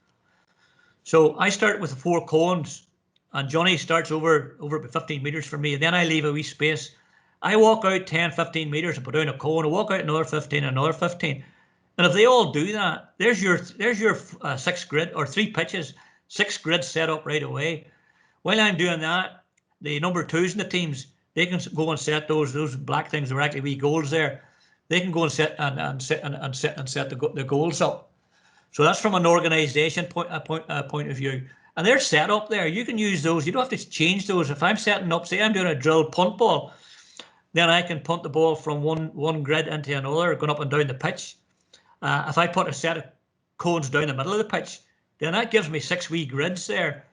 So I start with the 4 cones, and Johnny starts over 15 meters from me, and then I leave a wee space. I walk out 10, 15 meters and put down a cone. I walk out another 15, another 15. And if they all do that, there's your 6 grid or 3 pitches, 6 grids set up right away. While I'm doing that, the number 2s in the teams, they can go and set those black things are actually wee goals there. They can go and set the goals up. So that's from an organisation point of view, and they're set up there. You can use those. You don't have to change those. If I'm setting up, say I'm doing a drill punt ball, then I can punt the ball from one grid into another, going up and down the pitch. If I put a set of cones down the middle of the pitch, then that gives me 6 wee grids there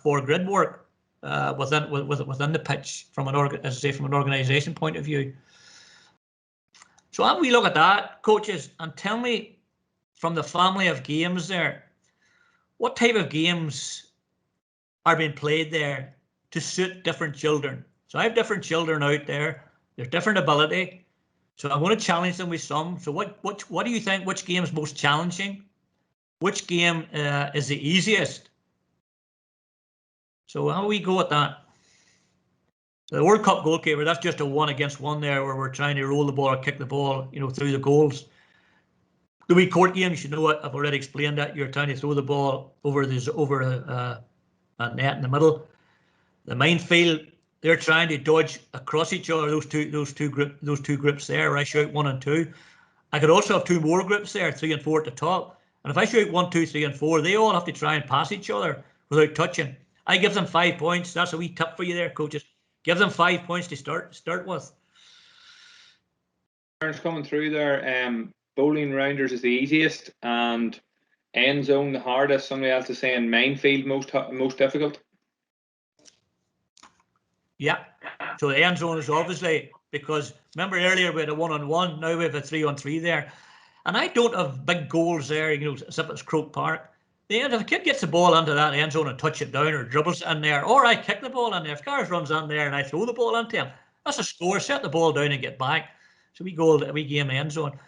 for grid work within the pitch from an organisation point of view. So have we look at that, coaches, and tell me from the family of games there, what type of games are being played there to suit different children? So I have different children out there. There's different ability. So I'm going to challenge them with some. So what do you think? Which game is most challenging? Which game is the easiest? So how do we go at that? The World Cup goalkeeper, that's just a 1-against-1 there where we're trying to roll the ball or kick the ball, through the goals. The wee court game, you should know what I've already explained that. You're trying to throw the ball over a net in the middle. The minefield, they're trying to dodge across each other. Those two groups there. Where I shout 1 and 2. I could also have 2 more groups there, 3 and 4 at the top. And if I shout 1, 2, 3, and 4, they all have to try and pass each other without touching. I give them 5 points. That's a wee tip for you there, coaches. Give them 5 points to start with. Coming through there. Bowling rounders is the easiest, and end zone the hardest. Somebody else is saying minefield most difficult. Yeah. So the end zone is obviously, because remember earlier we had a 1-on-1, now we have a 3-on-3 there, and I don't have big goals there. As if it's Croke Park. If a kid gets the ball into that end zone and touch it down or dribbles it in there, or I kick the ball in there, if Garreth runs in there and I throw the ball into him, that's a score. Set the ball down and get back. So we game the end zone.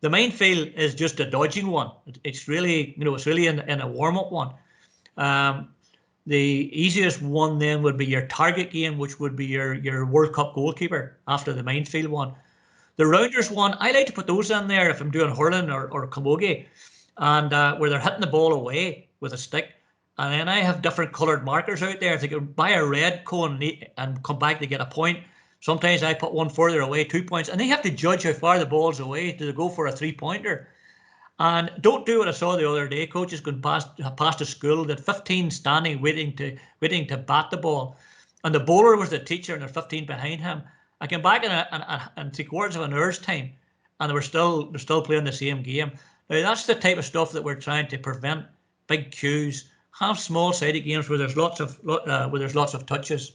The minefield is just a dodging one. It's really, it's really in a warm-up one. The easiest one then would be your target game, which would be your World Cup goalkeeper after the minefield one. The rounders one, I like to put those in there if I'm doing hurling or camogie, and where they're hitting the ball away with a stick. And then I have different coloured markers out there. If they can buy a red cone and come back to get a point, sometimes I put one further away, 2 points, and they have to judge how far the ball's away. Do they go for a 3-pointer? And don't do what I saw the other day. Coaches going past a school that 15 standing waiting to bat the ball, and the bowler was the teacher and there's 15 behind him. I came back in 3/4 of an hour's time, and they're still playing the same game. Now that's the type of stuff that we're trying to prevent. Big queues, have small-sided games where there's lots of touches.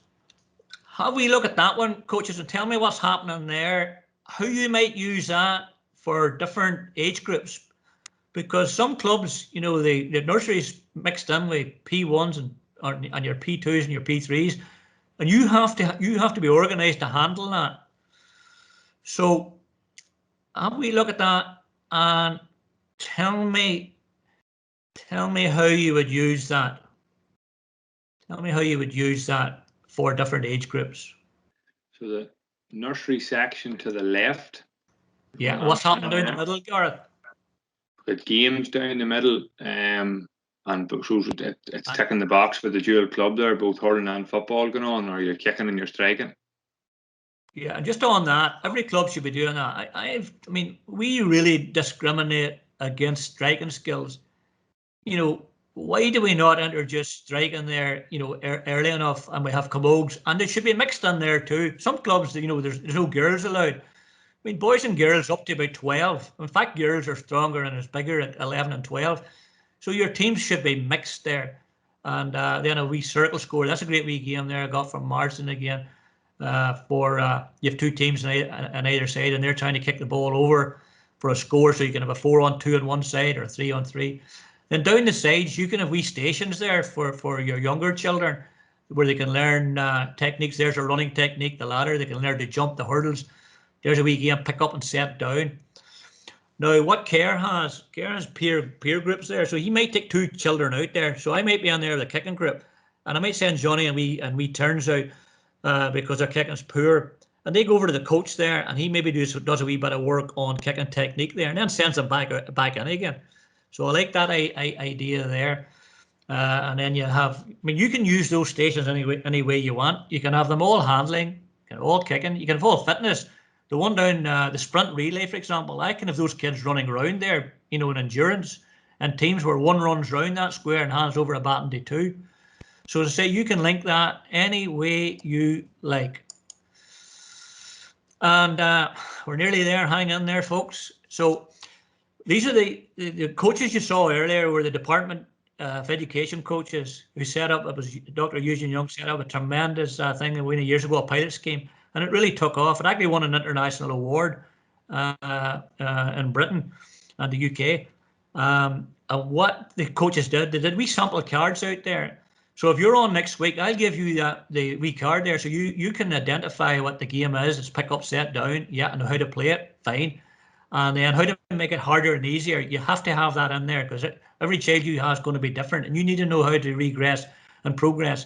How we look at that one, coaches, and tell me what's happening there, how you might use that for different age groups, because some clubs, the nurseries mixed in with P1s and your P2s and your P3s, and you have to be organised to handle that. So how we look at that, and tell me how you would use that. Tell me how you would use that for different age groups. So the nursery section to the left. Yeah, what's happening down the middle, Garreth? The games down the middle, and so it's ticking the box for the dual club there, both hurling and football going on, or you're kicking and you're striking. Yeah, and just on that, every club should be doing that. I mean, we really discriminate against striking skills. You know, why do we not introduce striking there, you know, early enough, and we have camogues, and it should be mixed in there too. Some clubs, you know, there's no girls allowed. I mean, boys and girls up to about 12. In fact, girls are stronger and it's bigger at 11 and 12. So your teams should be mixed there. And then a wee circle score. That's a great wee game there I got from Marsden again. You have two teams on either side, and they're trying to kick the ball over for a score, so you can have a 4-on-2 on one side or a 3-on-3. Then down the sides, you can have wee stations there for your younger children, where they can learn techniques. There's a running technique, the ladder. They can learn to jump, the hurdles. There's a wee game, pick up and set down. Now, what Care has peer groups there, so he might take two children out there. So I might be on there with a kicking group, and I might send Johnny and we turns out because their kicking's poor, and they go over to the coach there, and he maybe does a wee bit of work on kicking technique there, and then sends them back in again. So I like that idea there. And then you have, I mean, you can use those stations any way you want. You can have them all handling, all kicking. You can have all fitness. The one down the sprint relay, for example, I can have those kids running around there, you know, in endurance, and teams where one runs round that square and hands over a baton to two. So to say, you can link that any way you like. And we're nearly there. Hang in there, folks. So these are the coaches you saw earlier were the Department of Education coaches who set up, it was Dr. Eugene Young set up a tremendous thing many years ago, a pilot scheme, and it really took off. It actually won an international award in Britain and the UK. And what the coaches did, they did wee sample cards out there. So if you're on next week, I'll give you the wee card there, so you can identify what the game is. It's pick up, set down. Yeah, and how to play it, fine. And then how to make it harder and easier. You have to have that in there, because every child you have is going to be different, and you need to know how to regress and progress.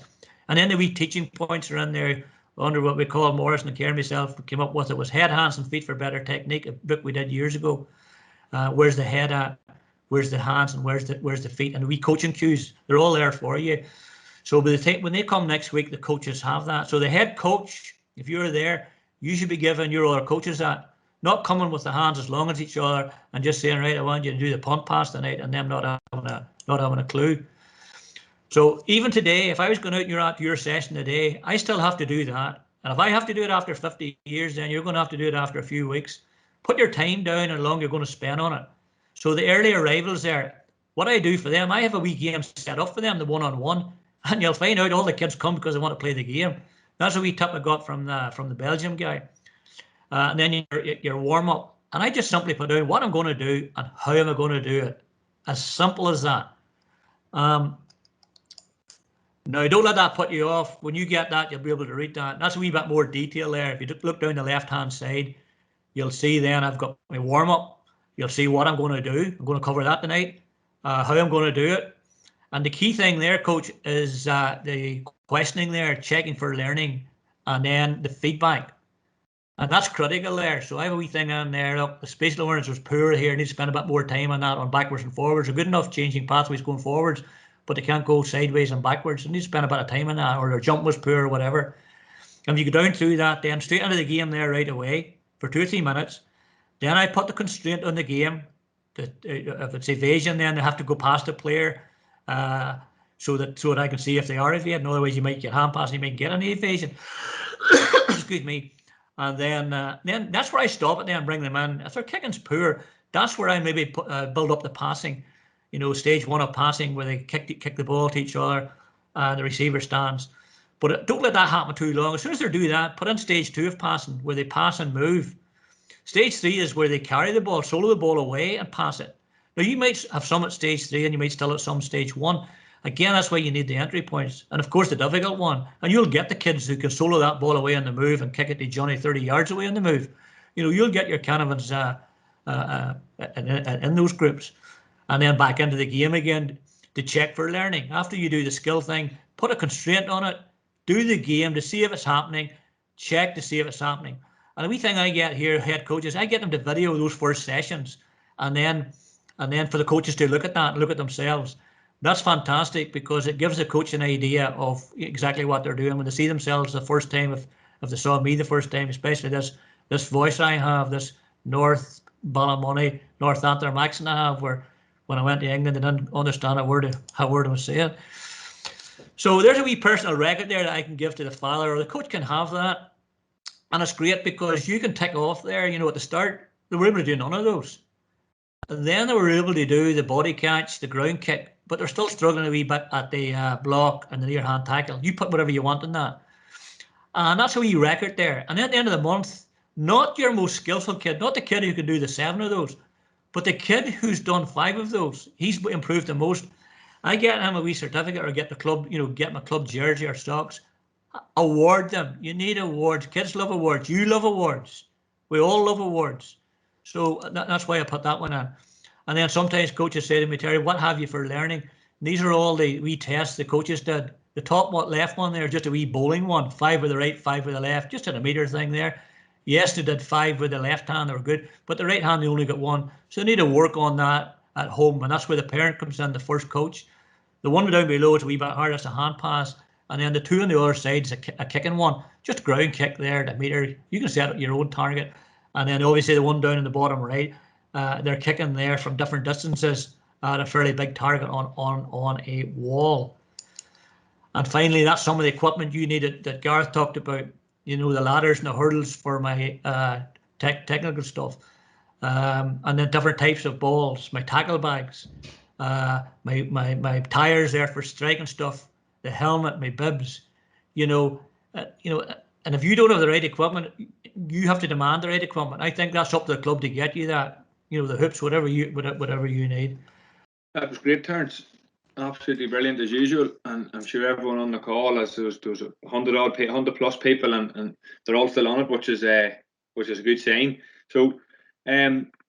And then the wee teaching points are in there under what we call, Morrison and Kerr myself came up with, it was Head, Hands and Feet for Better Technique, a book we did years ago. Where's the head at? Where's the hands and where's the feet? And the wee coaching cues, they're all there for you. So by the time when they come next week, the coaches have that. So the head coach, if you're there, you should be giving your other coaches that. Not coming with the hands as long as each other and just saying, right, I want you to do the punt pass tonight, and them not having a clue. So even today, if I was going out and you're at your session today, I still have to do that. And if I have to do it after 50 years, then you're going to have to do it after a few weeks. Put your time down and how long you're going to spend on it. So the early arrivals there, what I do for them, I have a wee game set up for them, the one-on-one, and you'll find out all the kids come because they want to play the game. That's a wee tip I got from the Belgium guy. And then your warm-up. And I just simply put down what I'm going to do and how am I going to do it. As simple as that. Now, don't let that put you off. When you get that, you'll be able to read that. That's a wee bit more detail there. If you look down the left-hand side, you'll see then I've got my warm-up. You'll see what I'm going to do. I'm going to cover that tonight, how I'm going to do it. And the key thing there, Coach, is the questioning there, checking for learning, and then the feedback. And that's critical there. So I have a wee thing on there. Look, the spatial awareness was poor here. I need to spend a bit more time on that, on backwards and forwards. They're good enough changing pathways going forwards, but they can't go sideways and backwards. They need to spend a bit of time on that, or their jump was poor or whatever. And if you go down through that, then straight into the game there right away for 2 or 3 minutes. Then I put the constraint on the game. That if it's evasion, then they have to go past the player so that I can see if they are evading. Otherwise, you might get hand pass and you might get an evasion. Excuse me. And then that's where I stop it then and bring them in. If their kicking's poor, that's where I maybe build up the passing. You know, stage 1 of passing where they kick the ball to each other and the receiver stands. But don't let that happen too long. As soon as they do that, put in stage 2 of passing where they pass and move. Stage 3 is where they carry the ball, solo the ball away and pass it. Now, you might have some at stage 3 and you might still have some stage 1. Again, that's why you need the entry points. And of course, the difficult one. And you'll get the kids who can solo that ball away on the move and kick it to Johnny 30 yards away on the move. You know, you'll get your Canavans in those groups. And then back into the game again to check for learning. After you do the skill thing, put a constraint on it, do the game to see if it's happening, check to see if it's happening. And the wee thing I get here, head coaches, I get them to video those first sessions, and then for the coaches to look at that and look at themselves. That's fantastic because it gives the coach an idea of exactly what they're doing when they see themselves the first time. if they saw me the first time, especially this voice I have, this North Ballymoney, North Antrim accent I have, where when I went to England, they didn't understand a word I was saying. So there's a wee personal record there that I can give to the father, or the coach can have that. And it's great because you can tick off there, you know, at the start, they were able to do none of those. And then they were able to do the body catch, the ground kick, but they're still struggling a wee bit at the block and the near hand tackle. You put whatever you want in that. And that's a wee record there. And at the end of the month, not your most skillful kid, not the kid who can do the 7 of those, but the kid who's done 5 of those, he's improved the most. I get him a wee certificate or get the club, you know, get my club jersey or socks. Award them. You need awards. Kids love awards. You love awards. We all love awards. So that's why I put that one on. And then sometimes coaches say to me, Terry, what have you for learning? And these are all the wee tests the coaches did. The top left one there, just a wee bowling one, 5 with the right, 5 with the left, just a meter thing there. Yes, they did 5 with the left hand, they were good, but the right hand, they only got 1. So they need to work on that at home, and that's where the parent comes in, the first coach. The one down below is a wee bit harder, that's a hand pass, and then the 2 on the other side is a kicking one, just ground kick there, the meter. You can set up your own target, and then obviously the one down in the bottom right, they're kicking there from different distances at a fairly big target on a wall. And finally, that's some of the equipment you needed that Garreth talked about. You know, the ladders and the hurdles for my technical stuff, and then different types of balls, my tackle bags, my tires there for striking stuff, the helmet, my bibs, you know, and if you don't have the right equipment, you have to demand the right equipment. I think that's up to the club to get you that, you know, the hoops, whatever you need. That was great, Terrence. Absolutely brilliant as usual, and I'm sure everyone on the call, as there was 100 plus people, and they're all still on it, which is a good sign. So,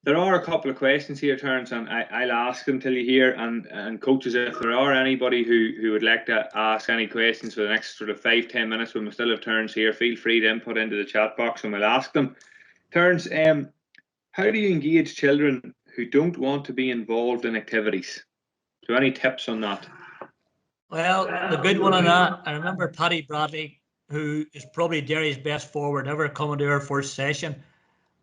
there are a couple of questions here, Terrence, and I'll ask them till you hear. And coaches, if there are anybody who would like to ask any questions for the next sort of 5-10 minutes when we still have Terrence here, feel free to input into the chat box and we'll ask them. Terrence, how do you engage children who don't want to be involved in activities? So any tips on that? Well, the good one on that, I remember Paddy Bradley, who is probably Derry's best forward ever, coming to our first session.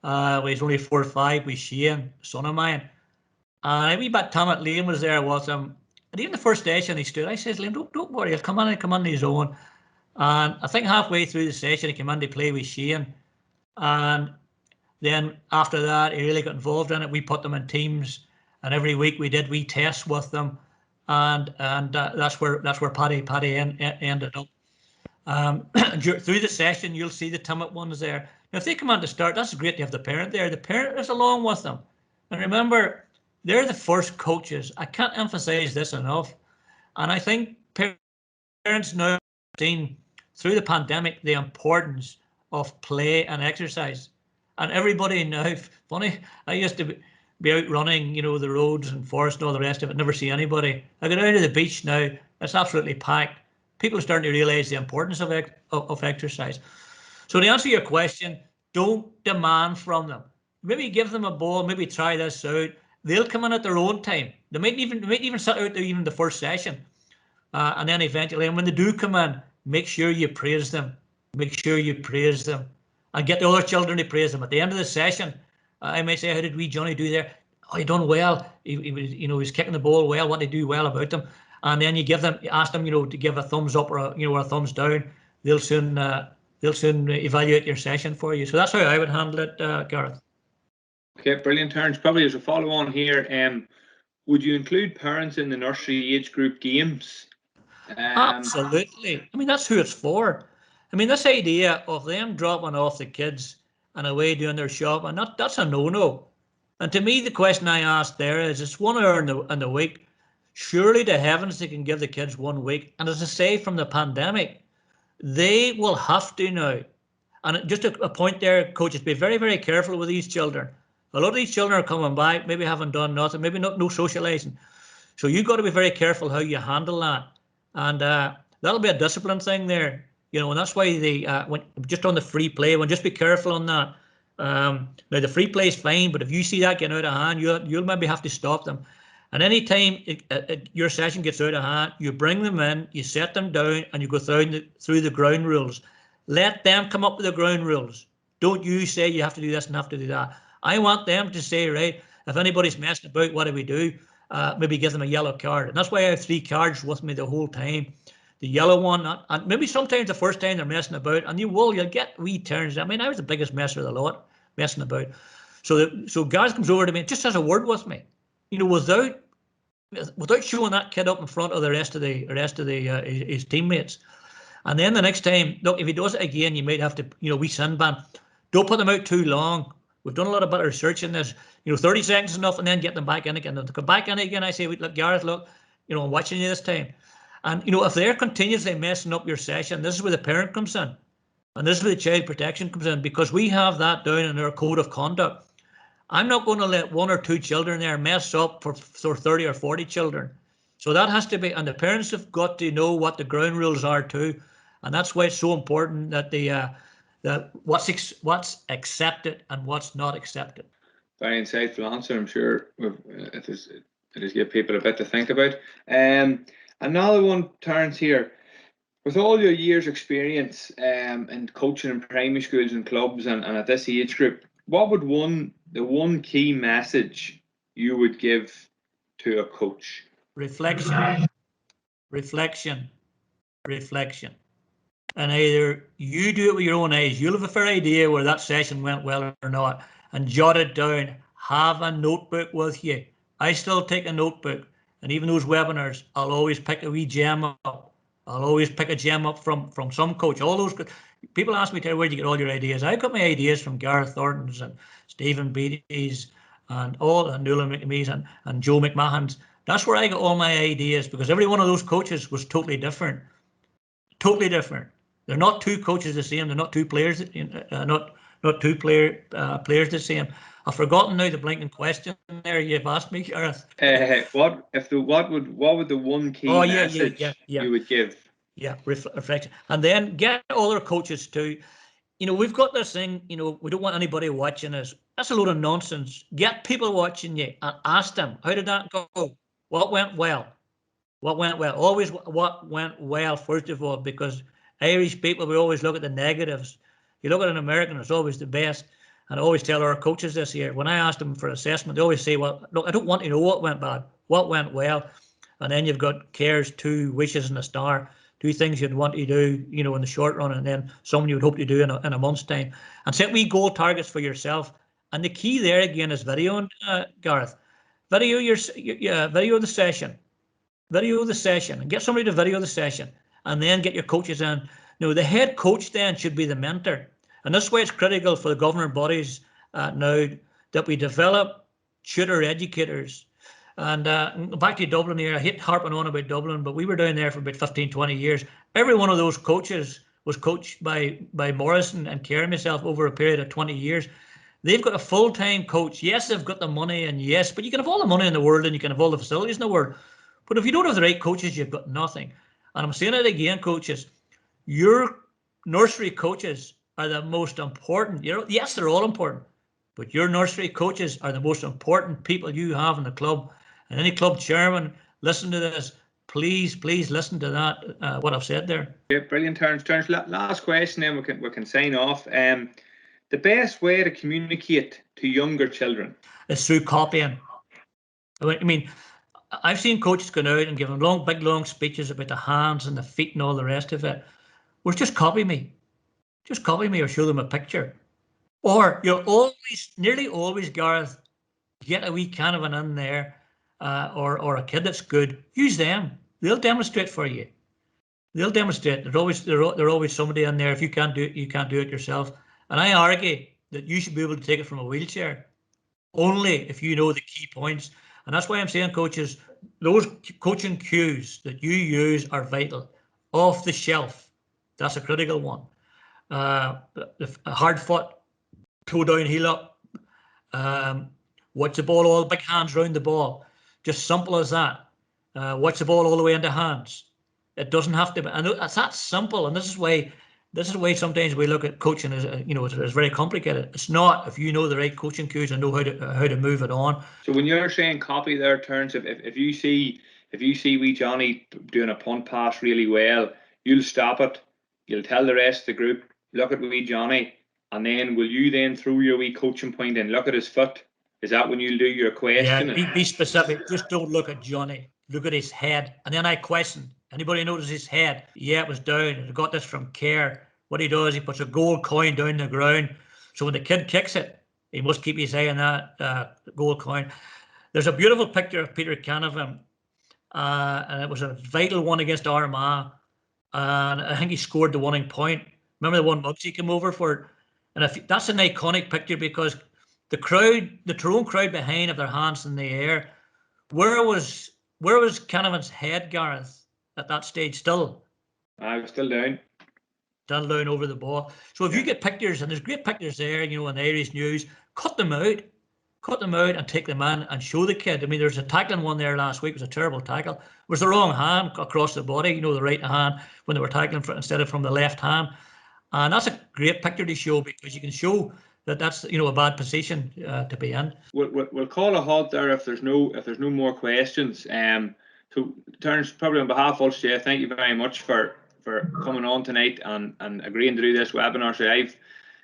When he's only 4 or 5 with Shane, son of mine. And a wee bit Tammet Liam was there with him. And even the first session he stood, I says, Liam, don't worry, he'll come on his own. And I think halfway through the session he came in to play with Shane. And then after that he really got involved in it. We put them in teams, and every week we did wee tests with them. And that's where Paddy ended up. Through the session you'll see the Tammet ones there. Now, if they come on to start, that's great to have the parent there. The parent is along with them. And remember, they're the first coaches. I can't emphasize this enough. And I think parents now have seen through the pandemic the importance of play and exercise. And everybody now, funny, I used to be out running, you know, the roads and forest and all the rest of it, never see anybody. I go down to the beach now, it's absolutely packed. People are starting to realise the importance of exercise. So to answer your question, don't demand from them. Maybe give them a ball, maybe try this out. They'll come in at their own time. They might even sit out there even the first session. And then eventually, and when they do come in, make sure you praise them. Make sure you praise them. And get the other children to praise them. At the end of the session, I may say, how did wee Johnny do there? Oh, he done well. He was, you know, he's kicking the ball well. What did he do well about them? And then you ask them, you know, to give a thumbs up or a thumbs down. They'll soon evaluate your session for you. So that's how I would handle it, Garreth. Okay, brilliant, Terrence. Probably as a follow on here, would you include parents in the nursery age group games? Absolutely. I mean, that's who it's for. I mean, this idea of them dropping off the kids and away doing their shopping, that's a no-no. And to me, the question I asked there is, it's 1 hour in the week. Surely to heavens they can give the kids 1 week. And as I say, from the pandemic, they will have to now. And just a point there, coaches, be very, very careful with these children. A lot of these children are coming back, maybe haven't done nothing, maybe no socialising. So you've got to be very careful how you handle that. And that'll be a discipline thing there. You know, and that's why they just on the free play one, just be careful on that. Now the free play is fine, but if you see that getting out of hand, you'll maybe have to stop them. And anytime your session gets out of hand, you bring them in, you set them down, and you go through the ground rules. Let them come up with the ground rules. Don't you say you have to do this and have to do that. I want them to say, right, if anybody's messing about, what do we do? Maybe give them a yellow card. And that's why I have 3 cards with me the whole time. The yellow one, and maybe sometimes the first time they're messing about, and you'll get wee turns. I mean, I was the biggest messer of the lot, messing about. So Garreth comes over to me and just has a word with me, without showing that kid up in front of the rest of his teammates. And then the next time, look, if he does it again, you might have to, we sin ban. Don't put them out too long. We've done a lot of better research in this. 30 seconds is enough, and then get them back in again. And to come back in again, I say, look, Garreth, look, I'm watching you this time. And, if they're continuously messing up your session, this is where the parent comes in. And this is where the child protection comes in, because we have that down in our code of conduct. I'm not going to let 1 or 2 children there mess up for 30 or 40 children. So that has to be, and the parents have got to know what the ground rules are too. And that's why it's so important that that what's accepted and what's not accepted. Very insightful answer. I'm sure it has give people a bit to think about. Another one, Terrence, here. With all your years' experience in coaching in primary schools and clubs and at this age group, what would the one key message you would give to a coach? Reflection, reflection, reflection. And either you do it with your own eyes, you'll have a fair idea where that session went well or not, and jot it down. Have a notebook with you. I still take a notebook, and even those webinars, I'll always pick a wee gem up. I'll always pick a gem up from some coach. All those people ask me, Terry, where do you get all your ideas? I got my ideas from Garreth Thornton's and Stephen Beattie's and Nuala McNee's and Joe McMahon's. That's where I got all my ideas, because every one of those coaches was totally different. Totally different. They're not 2 coaches the same. They're not 2 players. Not 2 players the same. I've forgotten now the blinking question there you've asked me, Garreth. What would the one key message you would give? Yeah, reflection, and then get other coaches too. We've got this thing. We don't want anybody watching us. That's a load of nonsense. Get people watching you and ask them, how did that go? What went well? What went well? Always what went well, first of all, because Irish people, we always look at the negatives. You look at an American, it's always the best. And I always tell our coaches this year, when I ask them for assessment, they always say, well, look, I don't want to know what went bad, what went well. And then you've got cares, 2 wishes and a star, 2 things you'd want to do, in the short run, and then something you would hope to do in a month's time. And set wee goal targets for yourself. And the key there again is video, Garreth. Video the session. Video the session, and get somebody to video the session, and then get your coaches in. The head coach then should be the mentor. And this way it's critical for the governing bodies now that we develop tutor educators. And back to Dublin here, I hate harping on about Dublin, but we were down there for about 15, 20 years. Every one of those coaches was coached by Morrison and Kerr and myself over a period of 20 years. They've got a full-time coach. Yes, they've got the money, and yes, but you can have all the money in the world and you can have all the facilities in the world. But if you don't have the right coaches, you've got nothing. And I'm saying it again, coaches, your nursery coaches are the most important. Yes, they're all important, but your nursery coaches are the most important people you have in the club. And any club chairman, listen to this. Please listen to that, what I've said there. Yeah, brilliant, Terrence. Last question, then we can sign off. The best way to communicate to younger children is through copying. I mean, I've seen coaches going out and giving big long speeches about the hands and the feet and all the rest of it. Well, just copy me. Just copy me or show them a picture. Or you'll nearly always, Garreth, get a wee canavan in there or a kid that's good. Use them. They'll demonstrate for you. They'll demonstrate. There's always somebody in there. If you can't do it, you can't do it yourself. And I argue that you should be able to take it from a wheelchair only if you know the key points. And that's why I'm saying, coaches, those coaching cues that you use are vital. Off the shelf, that's a critical one. A hard foot, toe down, heel up. Watch the ball, all big hands round the ball. Just simple as that. Watch the ball all the way into hands. It doesn't have to be, and it's that simple. And this is why sometimes we look at coaching as it's very complicated. It's not if you know the right coaching cues and know how to move it on. So when you're saying copy there, Terrence, if you see wee Johnny doing a punt pass really well, you'll stop it. You'll tell the rest of the group look at wee Johnny, and then will you then throw your wee coaching point in, look at his foot? Is that when you'll do your questioning? Yeah, be specific. Just don't look at Johnny. Look at his head. And then I question, anybody notice his head? Yeah, it was down. I got this from Care. What he does, he puts a gold coin down the ground. So when the kid kicks it, he must keep his eye on that gold coin. There's a beautiful picture of Peter Canavan, and it was a vital one against Armagh. And I think he scored the winning point. Remember the one Muggsy came over for? And that's an iconic picture because the crowd, the Tyrone crowd behind, have their hands in the air. Where was Canavan's head, Gareth, at that stage? Still? I was still down. Still down over the ball. So if you get pictures, and there's great pictures there, you know, in the Irish news, cut them out and take them in and show the kid. I mean, there's a tackling one there last week. It was a terrible tackle. It was the wrong hand across the body, you know, the right hand when they were tackling instead of from the left hand. And that's a great picture to show because you can show that that's, you know, a bad position to be in. We'll call a halt there if there's no more questions. So Terrence, probably on behalf of Ulster, thank you very much for coming on tonight and agreeing to do this webinar. So I've,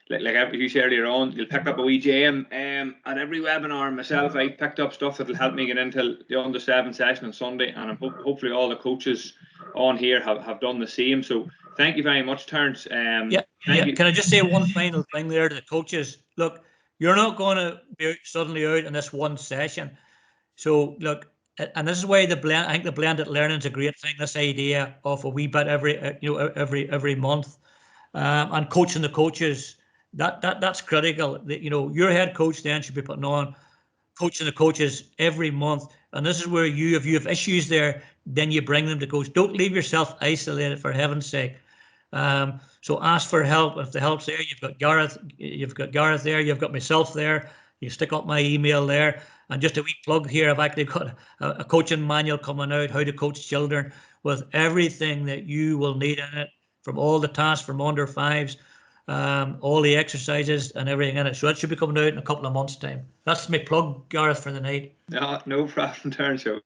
like you said earlier on, you'll pick up a wee gem at every webinar. Myself, I've picked up stuff that'll help me get into the under 7 session on Sunday, and hopefully all the coaches on here have done the same. So thank you very much, Terrence. Can I just say one final thing there to the coaches? Look, you're not going to be suddenly out in this one session. So look, and this is why I think the blended learning is a great thing. This idea of a wee bit every month, and coaching the coaches, that's critical. You know, your head coach then should be putting on coaching the coaches every month. And this is where if you have issues there, then you bring them to coach. Don't leave yourself isolated, for heaven's sake. So ask for help. If the help's there, you've got Garreth there, you've got myself there. You stick up my email there. And just a wee plug here, I've actually got a coaching manual coming out, how to coach children, with everything that you will need in it, from all the tasks from under 5s, all the exercises and everything in it. So that should be coming out in a couple of months' time. That's my plug, Gareth, for the night. No problem, Terrence. You're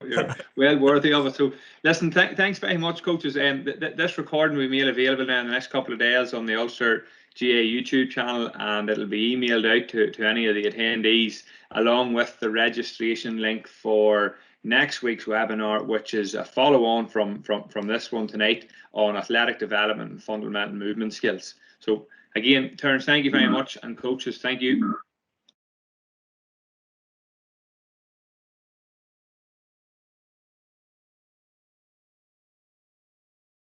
well worthy of it. So listen, thanks very much, coaches. This recording will be made available now in the next couple of days on the Ulster GA YouTube channel, and it'll be emailed out to any of the attendees, along with the registration link for next week's webinar, which is a follow-on from this one tonight on athletic development and fundamental movement skills. So again, Terrence, thank you very much, and coaches, thank you.